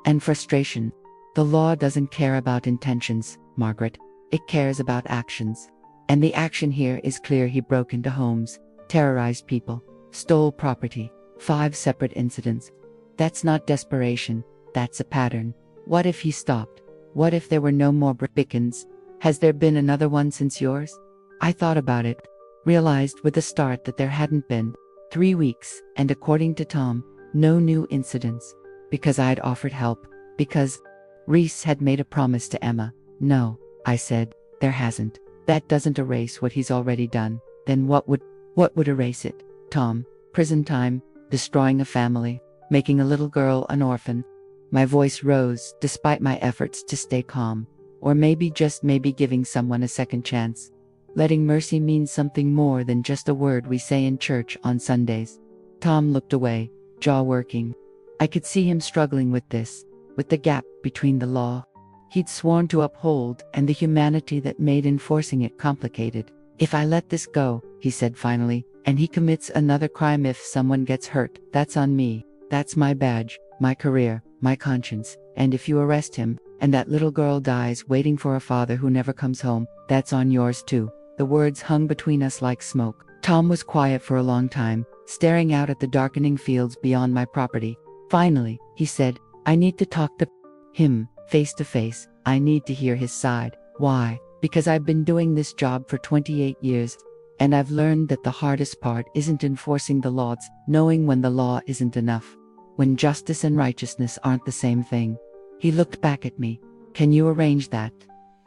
and frustration. The law doesn't care about intentions, Margaret. It cares about actions. And the action here is clear. He broke into homes, terrorized people, stole property. 5 separate incidents. That's not desperation, that's a pattern. What if he stopped? What if there were no more break-ins? Has there been another one since yours? I thought about it, realized with a start that there hadn't been. 3 weeks, and according to Tom, no new incidents. Because I'd offered help. Because Reese had made a promise to Emma, No, I said, there hasn't. That doesn't erase what he's already done. Then what would erase it? Tom, prison time, destroying a family, making a little girl an orphan. My voice rose despite my efforts to stay calm. Or maybe, just maybe, giving someone a second chance. Letting mercy mean something more than just a word we say in church on Sundays. Tom looked away, jaw working. I could see him struggling with this, with the gap between the law he'd sworn to uphold and the humanity that made enforcing it complicated. If I let this go, he said finally, and he commits another crime, if someone gets hurt, that's on me. That's my badge, my career, my conscience. And if you arrest him, and that little girl dies waiting for a father who never comes home, that's on yours too. The words hung between us like smoke. Tom was quiet for a long time, staring out at the darkening fields beyond my property. Finally, he said, I need to talk to him, face to face. I need to hear his side. Why? Because I've been doing this job for 28 years, and I've learned that the hardest part isn't enforcing the laws, knowing when the law isn't enough, when justice and righteousness aren't the same thing. He looked back at me. Can you arrange that?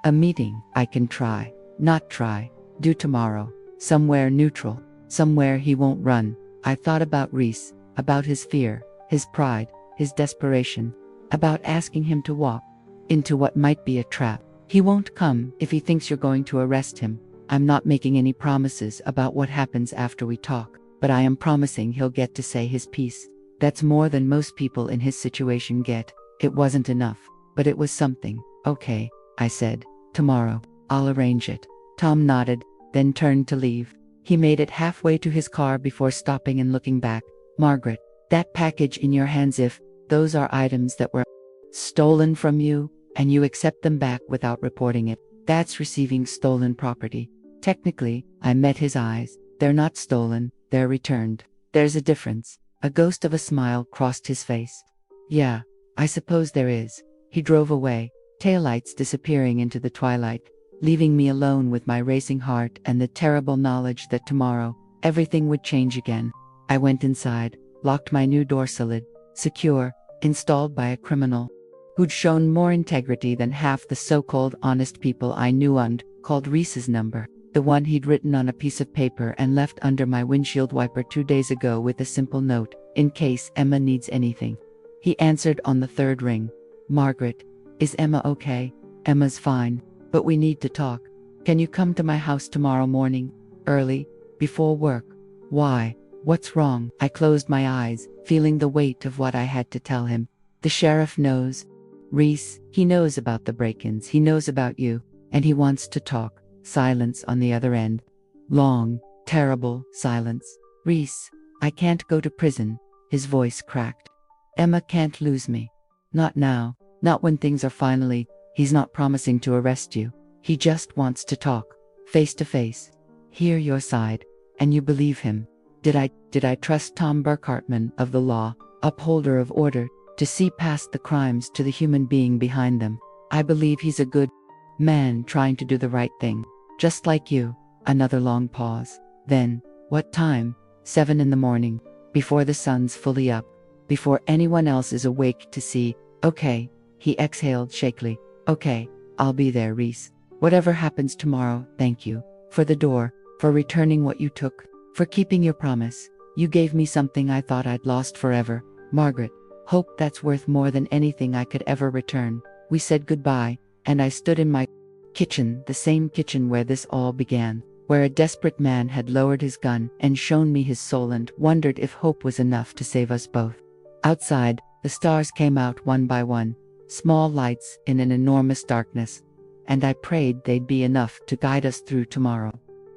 A meeting? I can try. Not try. Do tomorrow. Somewhere neutral. Somewhere he won't run. I thought about Reese, about his fear, his pride, his desperation, about asking him to walk into what might be a trap. He won't come if he thinks you're going to arrest him. I'm not making any promises about what happens after we talk, but I am promising he'll get to say his piece. That's more than most people in his situation get. It wasn't enough, but it was something. Okay, I said. Tomorrow, I'll arrange it. Tom nodded, then turned to leave. He made it halfway to his car before stopping and looking back. Margaret, that package in your hands, if those are items that were stolen from you, and you accept them back without reporting it, that's receiving stolen property. Technically, I met his eyes. They're not stolen, they're returned. There's a difference. A ghost of a smile crossed his face. Yeah, I suppose there is. He drove away, taillights disappearing into the twilight, leaving me alone with my racing heart and the terrible knowledge that tomorrow, everything would change again. I went inside, locked my new door solid, secure, installed by a criminal who'd shown more integrity than half the so-called honest people I knew, and called Reese's number, the one he'd written on a piece of paper and left under my windshield wiper 2 days ago with a simple note, in case Emma needs anything. He answered on the third ring. Margaret, is Emma okay? Emma's fine, but we need to talk. Can you come to my house tomorrow morning, early, before work? Why? What's wrong? I closed my eyes, feeling the weight of what I had to tell him. The sheriff knows. Reese, he knows about the break-ins, he knows about you, and he wants to talk. Silence on the other end. Long, terrible silence. Reese, I can't go to prison. His voice cracked. Emma can't lose me. Not now, not when things are finally. He's not promising to arrest you. He just wants to talk, face to face. Hear your side, and you believe him. Did I trust Tom Burkhartman of the law, upholder of order, to see past the crimes to the human being behind them? I believe he's a good man trying to do the right thing. Just like you. Another long pause. Then, what time? 7 in the morning. Before the sun's fully up. Before anyone else is awake to see. Okay, he exhaled shakily. Okay, I'll be there, Reese. Whatever happens tomorrow, thank you. For the door, for returning what you took, for keeping your promise. You gave me something I thought I'd lost forever. Margaret, hope that's worth more than anything I could ever return. We said goodbye, and I stood in my kitchen, the same kitchen where this all began, where a desperate man had lowered his gun and shown me his soul, and wondered if hope was enough to save us both. Outside, the stars came out one by one, small lights in an enormous darkness, and I prayed they'd be enough to guide us through tomorrow.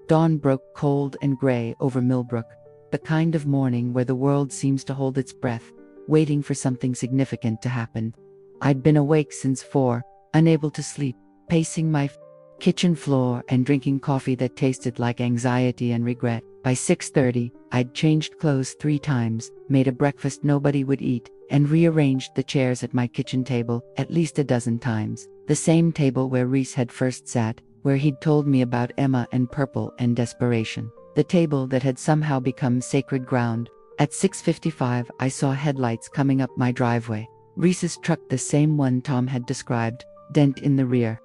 Dawn broke cold and gray over Millbrook, the kind of morning where the world seems to hold its breath, waiting for something significant to happen. I'd been awake since 4, unable to sleep, pacing my kitchen floor and drinking coffee that tasted like anxiety and regret. By 6:30, I'd changed clothes 3 times, made a breakfast nobody would eat, and rearranged the chairs at my kitchen table at least a dozen times. The same table where Reese had first sat, where he'd told me about Emma and purple and desperation. The table that had somehow become sacred ground. At 6:55, I saw headlights coming up my driveway. Reese's truck, the same one Tom had described, dent in the rear.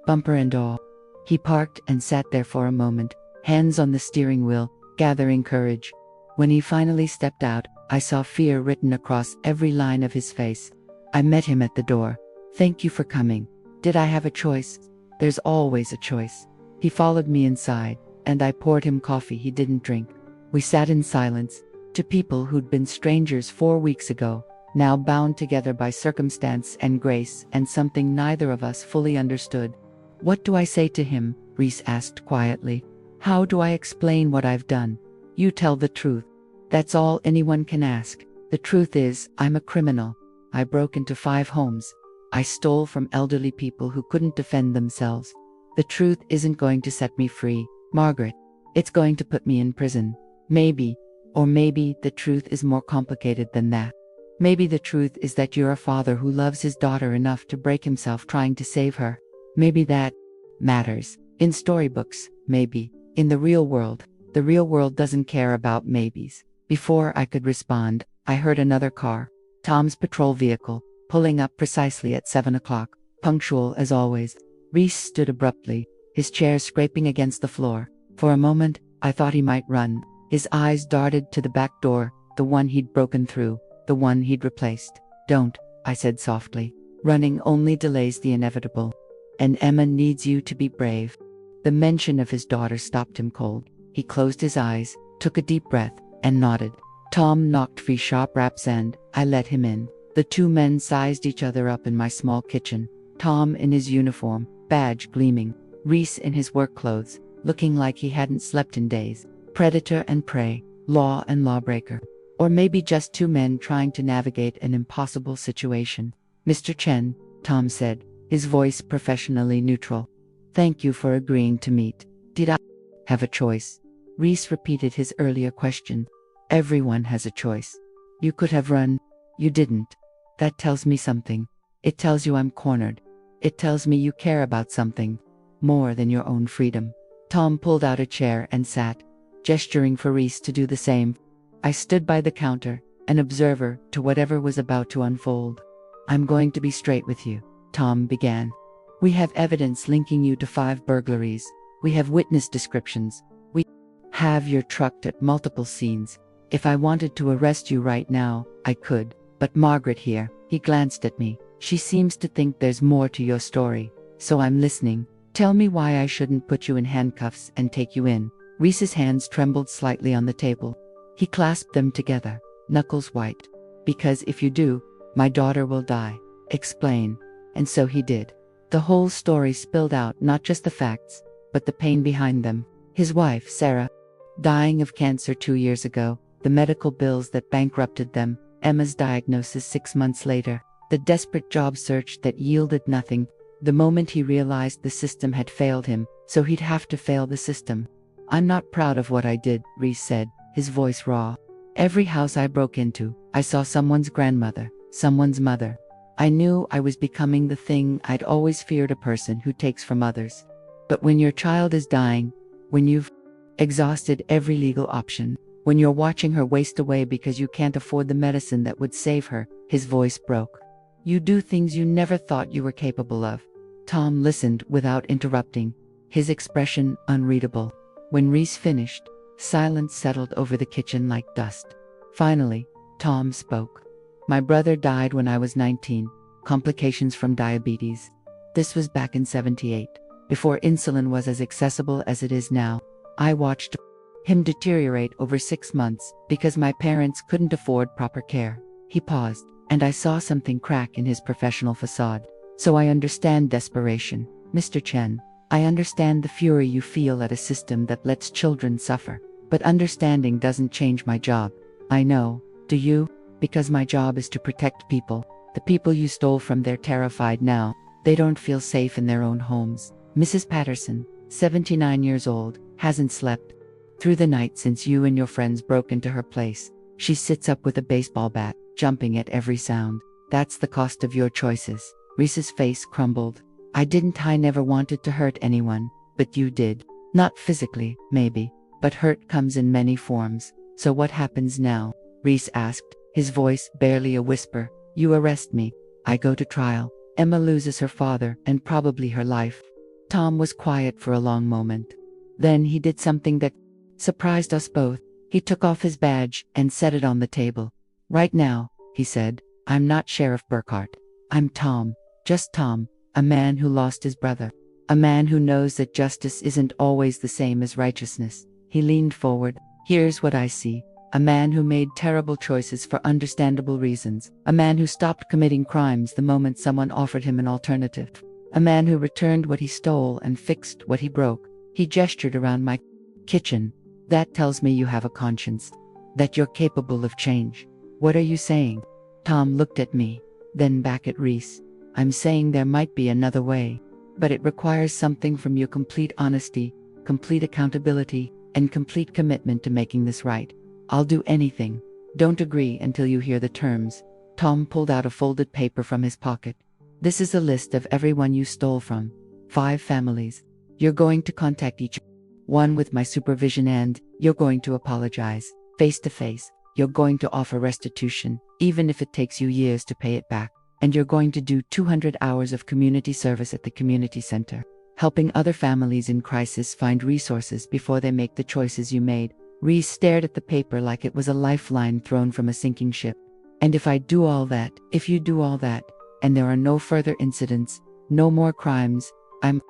bumper and all. He parked and sat there for a moment, hands on the steering wheel, gathering courage. When he finally stepped out, I saw fear written across every line of his face. I met him at the door. "Thank you for coming. Did I have a choice?" "There's always a choice." He followed me inside, and I poured him coffee he didn't drink. We sat in silence, two people who'd been strangers 4 weeks ago, now bound together by circumstance and grace and something neither of us fully understood. "What do I say to him?" Reese asked quietly. "How do I explain what I've done?" "You tell the truth. That's all anyone can ask. The truth is, I'm a criminal. I broke into 5 homes. I stole from elderly people who couldn't defend themselves. The truth isn't going to set me free, Margaret. It's going to put me in prison. Maybe, or maybe the truth is more complicated than that. Maybe the truth is that you're a father who loves his daughter enough to break himself trying to save her. Maybe that matters. In storybooks, maybe. In the real world doesn't care about maybes." Before I could respond, I heard another car, Tom's patrol vehicle, pulling up precisely at 7 o'clock, punctual as always. Reese stood abruptly, his chair scraping against the floor. For a moment, I thought he might run. His eyes darted to the back door, the one he'd broken through, the one he'd replaced. "Don't," I said softly. "Running only delays the inevitable. And Emma needs you to be brave." The mention of his daughter stopped him cold. He closed his eyes, took a deep breath, and nodded. Tom knocked free shop wraps and I let him in. The 2 men sized each other up in my small kitchen. Tom in his uniform, badge gleaming. Reese in his work clothes, looking like he hadn't slept in days. Predator and prey, law and lawbreaker. Or maybe just 2 men trying to navigate an impossible situation. "Mr. Chen," Tom said, his voice professionally neutral. "Thank you for agreeing to meet. Did I have a choice?" Reese repeated his earlier question. "Everyone has a choice. You could have run. You didn't. That tells me something. It tells you I'm cornered. It tells me you care about something more than your own freedom." Tom pulled out a chair and sat, gesturing for Reese to do the same. I stood by the counter, an observer to whatever was about to unfold. "I'm going to be straight with you," Tom began. "We have evidence linking you to 5 burglaries. We have witness descriptions. We have your truck at multiple scenes. If I wanted to arrest you right now, I could. But Margaret here," he glanced at me, "she seems to think there's more to your story. So I'm listening. Tell me why I shouldn't put you in handcuffs and take you in." Reese's hands trembled slightly on the table. He clasped them together, knuckles white. "Because if you do, my daughter will die. Explain." And so he did. The whole story spilled out, not just the facts, but the pain behind them. His wife, Sarah, dying of cancer 2 years ago, the medical bills that bankrupted them, Emma's diagnosis 6 months later, the desperate job search that yielded nothing. The moment he realized the system had failed him, so he'd have to fail the system. "I'm not proud of what I did," Reese said, his voice raw. "Every house I broke into, I saw someone's grandmother, someone's mother. I knew I was becoming the thing I'd always feared, a person who takes from others. But when your child is dying, when you've exhausted every legal option, when you're watching her waste away because you can't afford the medicine that would save her," his voice broke. "You do things you never thought you were capable of." Tom listened without interrupting, his expression unreadable. When Reese finished, silence settled over the kitchen like dust. Finally, Tom spoke. "My brother died when I was 19, complications from diabetes. This was back in '78, before insulin was as accessible as it is now. I watched him deteriorate over 6 months because my parents couldn't afford proper care." He paused, and I saw something crack in his professional facade. "So I understand desperation, Mr. Chen. I understand the fury you feel at a system that lets children suffer. But understanding doesn't change my job. I know, do you? Because my job is to protect people. The people you stole from, they're terrified now. They don't feel safe in their own homes. Mrs. Patterson, 79 years old, hasn't slept through the night since you and your friends broke into her place. She sits up with a baseball bat, jumping at every sound. That's the cost of your choices." Reese's face crumbled. I never wanted to hurt anyone, but you did. Not physically, maybe, but hurt comes in many forms. So what happens now?" Reese asked, his voice barely a whisper. "You arrest me. I go to trial. Emma loses her father and probably her life. Tom was quiet for a long moment. Then he did something that surprised us both. He took off his badge and set it on the table. "Right now," he said, "I'm not Sheriff Burkhart. I'm Tom, just Tom, a man who lost his brother. A man who knows that justice isn't always the same as righteousness." He leaned forward. "Here's what I see. A man who made terrible choices for understandable reasons. A man who stopped committing crimes the moment someone offered him an alternative. A man who returned what he stole and fixed what he broke." He gestured around my kitchen. "That tells me you have a conscience. That you're capable of change." "What are you saying?" Tom looked at me, then back at Reese. "I'm saying there might be another way. But it requires something from you: complete honesty, complete accountability, and complete commitment to making this right. I'll do anything. Don't agree until you hear the terms." Tom pulled out a folded paper from his pocket. "This is a list of everyone you stole from. 5 families. You're going to contact each one with my supervision, and you're going to apologize, face to face. You're going to offer restitution, even if it takes you years to pay it back. And you're going to do 200 hours of community service at the community center, helping other families in crisis find resources before they make the choices you made." Reese stared at the paper like it was a lifeline thrown from a sinking ship. "And if I do all that, if you do all that, and there are no further incidents, no more crimes, I'm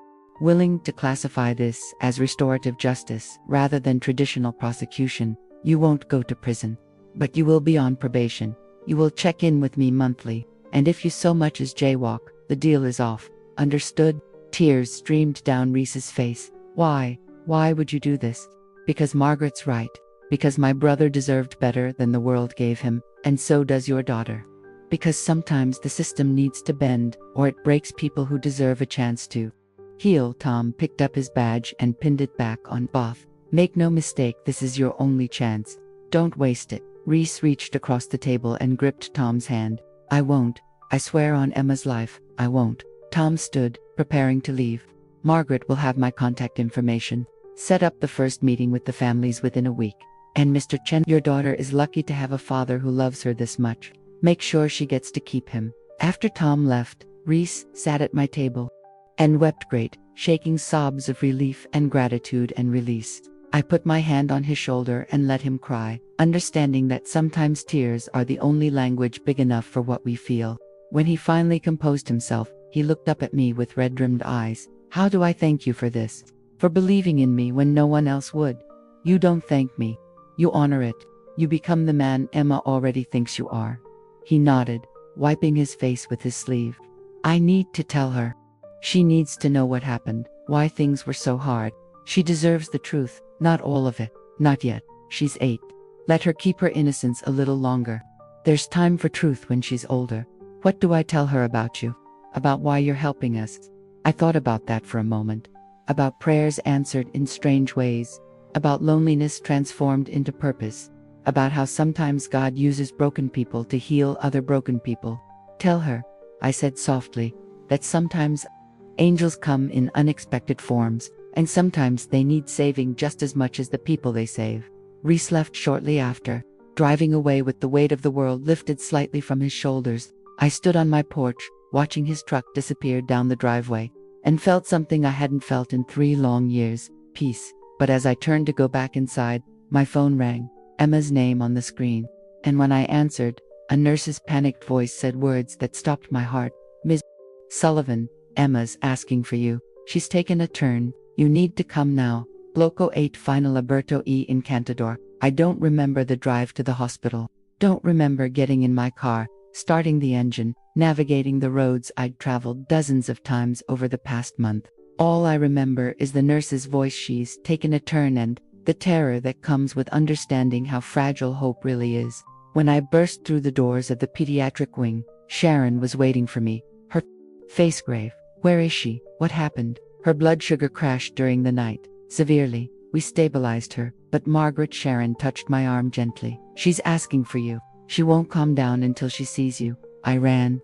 willing to classify this as restorative justice rather than traditional prosecution. You won't go to prison, but you will be on probation. You will check in with me monthly. And if you so much as jaywalk, the deal is off. Understood?" Tears streamed down Reese's face. "Why? Why would you do this?" "Because Margaret's right. Because my brother deserved better than the world gave him, and so does your daughter. Because sometimes the system needs to bend, or it breaks people who deserve a chance to heal." Tom picked up his badge and pinned it back on Both. "Make no mistake, this is your only chance. Don't waste it." Reese reached across the table and gripped Tom's hand. "I won't. I swear on Emma's life, I won't." Tom stood, preparing to leave. "Margaret will have my contact information. Set up the first meeting with the families within a week. And Mr. Chen, your daughter is lucky to have a father who loves her this much. Make sure she gets to keep him." After Tom left, Reese sat at my table and wept great, shaking sobs of relief and gratitude and release. I put my hand on his shoulder and let him cry, understanding that sometimes tears are the only language big enough for what we feel. When he finally composed himself, he looked up at me with red-rimmed eyes. "How do I thank you for this? For believing in me when no one else would?" "You don't thank me. You honor it. You become the man Emma already thinks you are." He nodded, wiping his face with his sleeve. "I need to tell her. She needs to know what happened, why things were so hard. She deserves the truth, not all of it. Not yet. She's 8. Let her keep her innocence a little longer. There's time for truth when she's older." "What do I tell her about you? About why you're helping us?" I thought about that for a moment. About prayers answered in strange ways. About loneliness transformed into purpose. About how sometimes God uses broken people to heal other broken people. "Tell her," I said softly, "that sometimes angels come in unexpected forms, and sometimes they need saving just as much as the people they save." Reese left shortly after, driving away with the weight of the world lifted slightly from his shoulders. I stood on my porch, watching his truck disappear down the driveway, and felt something I hadn't felt in 3 long years: peace. But as I turned to go back inside, my phone rang, Emma's name on the screen. And when I answered, a nurse's panicked voice said words that stopped my heart. "Ms. Sullivan, Emma's asking for you. She's taken a turn. You need to come now. Bloco 8 Final Alberto E Encantador." I don't remember the drive to the hospital. Don't remember getting in my car, starting the engine, navigating the roads I'd traveled dozens of times over the past month. All I remember is the nurse's voice. She's taken a turn, and the terror that comes with understanding how fragile hope really is. When I burst through the doors of the pediatric wing, Sharon was waiting for me, her face grave. "Where is she? What happened?" "Her blood sugar crashed during the night, severely. We stabilized her, but Margaret." Sharon touched my arm gently. "She's asking for you. She won't calm down until she sees you." I ran,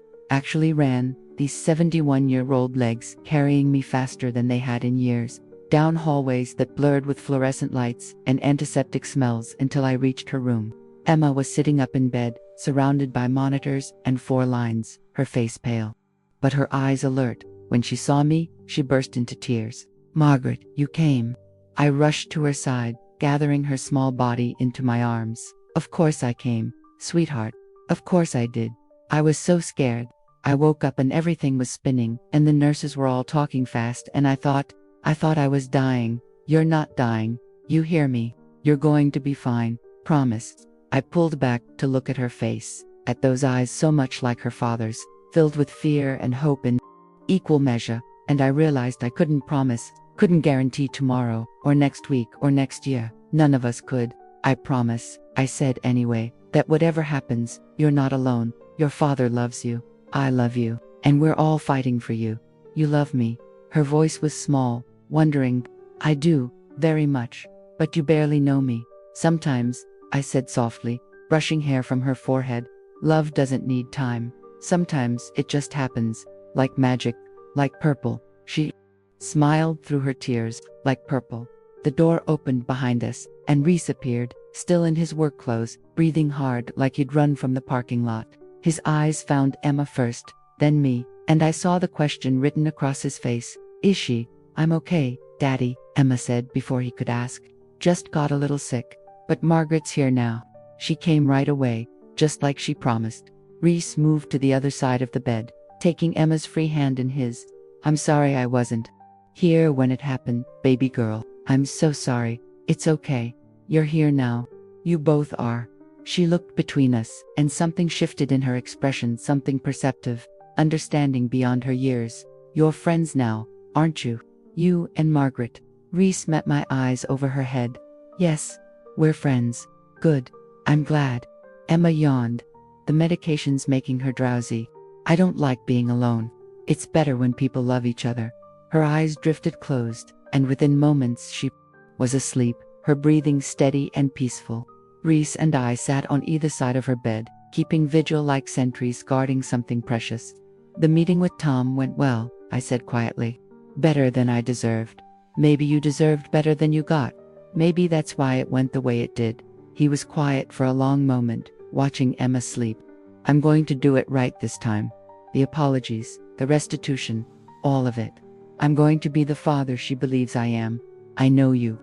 these 71-year-old legs carrying me faster than they had in years, down hallways that blurred with fluorescent lights and antiseptic smells until I reached her room. Emma was sitting up in bed, surrounded by monitors and 4 lines, her face pale, but her eyes alert. When she saw me, she burst into tears. Margaret, you came. I rushed to her side, gathering her small body into my arms. Of course I came, sweetheart. Of course I did. I was so scared. I woke up and everything was spinning, and the nurses were all talking fast, and I thought I was dying. You're not dying. You hear me. You're going to be fine. Promise. I pulled back to look at her face, at those eyes so much like her father's, filled with fear and hope in equal measure, and I realized I couldn't promise, couldn't guarantee tomorrow, or next week, or next year. None of us could. I promise, I said anyway, that whatever happens, you're not alone. Your father loves you. I love you. And we're all fighting for you. You love me. Her voice was small, wondering. I do, very much. But you barely know me. Sometimes, I said softly, brushing hair from her forehead, love doesn't need time. Sometimes it just happens, like magic, like purple. She smiled through her tears, like purple. The door opened behind us, and Reese appeared, still in his work clothes, breathing hard like he'd run from the parking lot. His eyes found Emma first, then me, and I saw the question written across his face. Is she? I'm okay, Daddy, Emma said before he could ask. Just got a little sick. But Margaret's here now. She came right away, just like she promised. Reese moved to the other side of the bed, taking Emma's free hand in his. I'm sorry I wasn't here when it happened, baby girl. I'm so sorry. It's okay. You're here now. You both are. She looked between us, and something shifted in her expression, something perceptive, understanding beyond her years. You're friends now, aren't you? You and Margaret. Reese met my eyes over her head. Yes, we're friends. Good. I'm glad. Emma yawned. The medication's making her drowsy. I don't like being alone. It's better when people love each other. Her eyes drifted closed, and within moments she was asleep, her breathing steady and peaceful. Reese and I sat on either side of her bed, keeping vigil like sentries guarding something precious. The meeting with Tom went well, I said quietly. Better than I deserved. Maybe you deserved better than you got. Maybe that's why it went the way it did. He was quiet for a long moment, watching Emma sleep. I'm going to do it right this time. The apologies, the restitution, all of it. I'm going to be the father she believes I am. I know you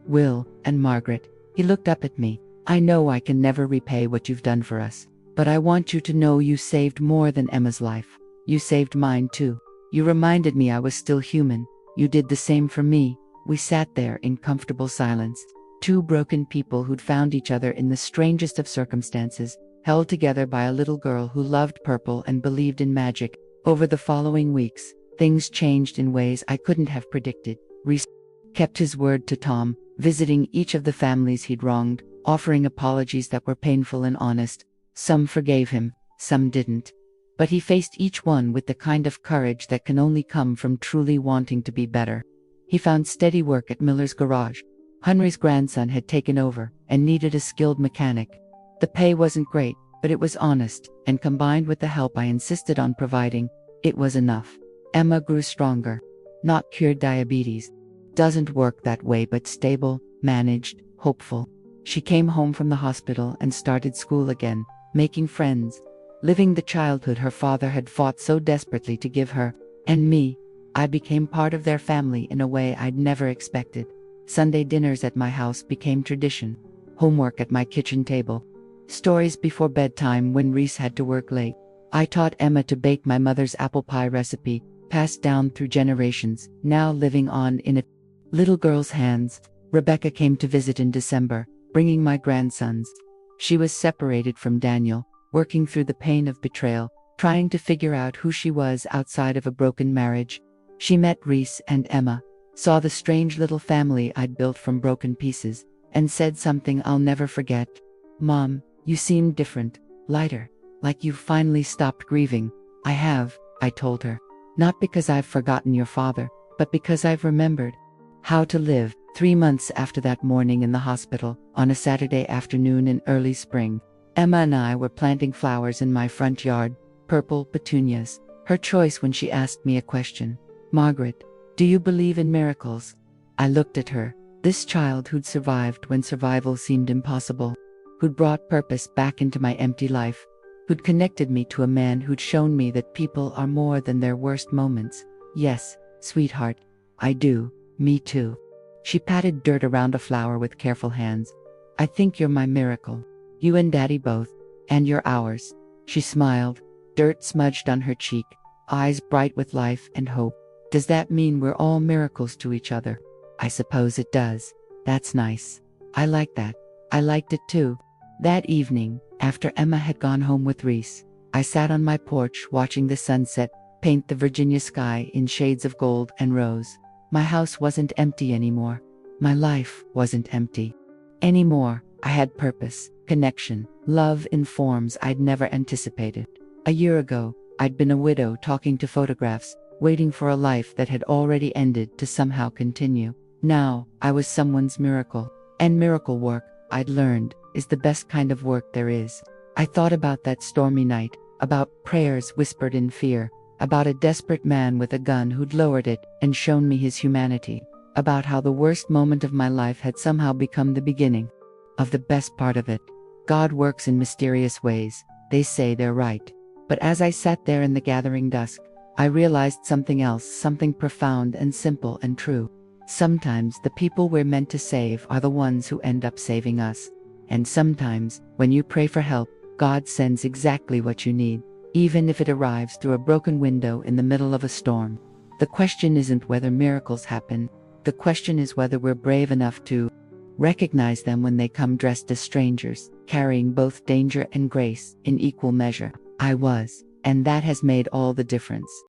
will, and Margaret. He looked up at me. I know I can never repay what you've done for us, but I want you to know you saved more than Emma's life. You saved mine too. You reminded me I was still human. You did the same for me. We sat there in comfortable silence, two broken people who'd found each other in the strangest of circumstances, held together by a little girl who loved purple and believed in magic. Over the following weeks, things changed in ways I couldn't have predicted. Reese kept his word to Tom, visiting each of the families he'd wronged, offering apologies that were painful and honest. Some forgave him, some didn't. But he faced each one with the kind of courage that can only come from truly wanting to be better. He found steady work at Miller's garage. Henry's grandson had taken over and needed a skilled mechanic. The pay wasn't great, but it was honest, and combined with the help I insisted on providing, it was enough. Emma grew stronger. Not cured diabetes. Doesn't work that way, but stable, managed, hopeful. She came home from the hospital and started school again, making friends, living the childhood her father had fought so desperately to give her, and me. I became part of their family in a way I'd never expected. Sunday dinners at my house became tradition. Homework at my kitchen table. Stories before bedtime when Reese had to work late. I taught Emma to bake my mother's apple pie recipe, passed down through generations, now living on in a little girl's hands. Rebecca came to visit in December, bringing my grandsons. She was separated from Daniel, working through the pain of betrayal, trying to figure out who she was outside of a broken marriage. She met Reese and Emma, saw the strange little family I'd built from broken pieces, and said something I'll never forget. Mom, you seem different, lighter, like you've finally stopped grieving. I have, I told her. Not because I've forgotten your father, but because I've remembered how to live. 3 months after that morning in the hospital, on a Saturday afternoon in early spring, Emma and I were planting flowers in my front yard, purple petunias. Her choice when she asked me a question. Margaret, do you believe in miracles? I looked at her, this child who'd survived when survival seemed impossible, who'd brought purpose back into my empty life, who'd connected me to a man who'd shown me that people are more than their worst moments. Yes, sweetheart, I do. Me too. She patted dirt around a flower with careful hands. I think you're my miracle. You and Daddy both. And you're ours. She smiled, dirt smudged on her cheek, eyes bright with life and hope. Does that mean we're all miracles to each other? I suppose it does. That's nice. I like that. I liked it too. That evening, after Emma had gone home with Reese, I sat on my porch watching the sunset paint the Virginia sky in shades of gold and rose. My house wasn't empty anymore. My life wasn't empty anymore. I had purpose, connection, love in forms I'd never anticipated. A year ago, I'd been a widow talking to photographs, waiting for a life that had already ended to somehow continue. Now, I was someone's miracle. And miracle work, I'd learned, is the best kind of work there is. I thought about that stormy night, about prayers whispered in fear, about a desperate man with a gun who'd lowered it and shown me his humanity, about how the worst moment of my life had somehow become the beginning of the best part of it. God works in mysterious ways. They say they're right. But as I sat there in the gathering dusk, I realized something else, something profound and simple and true. Sometimes the people we're meant to save are the ones who end up saving us. And sometimes, when you pray for help, God sends exactly what you need, even if it arrives through a broken window in the middle of a storm. The question isn't whether miracles happen. The question is whether we're brave enough to recognize them when they come dressed as strangers, carrying both danger and grace in equal measure. I was, and that has made all the difference.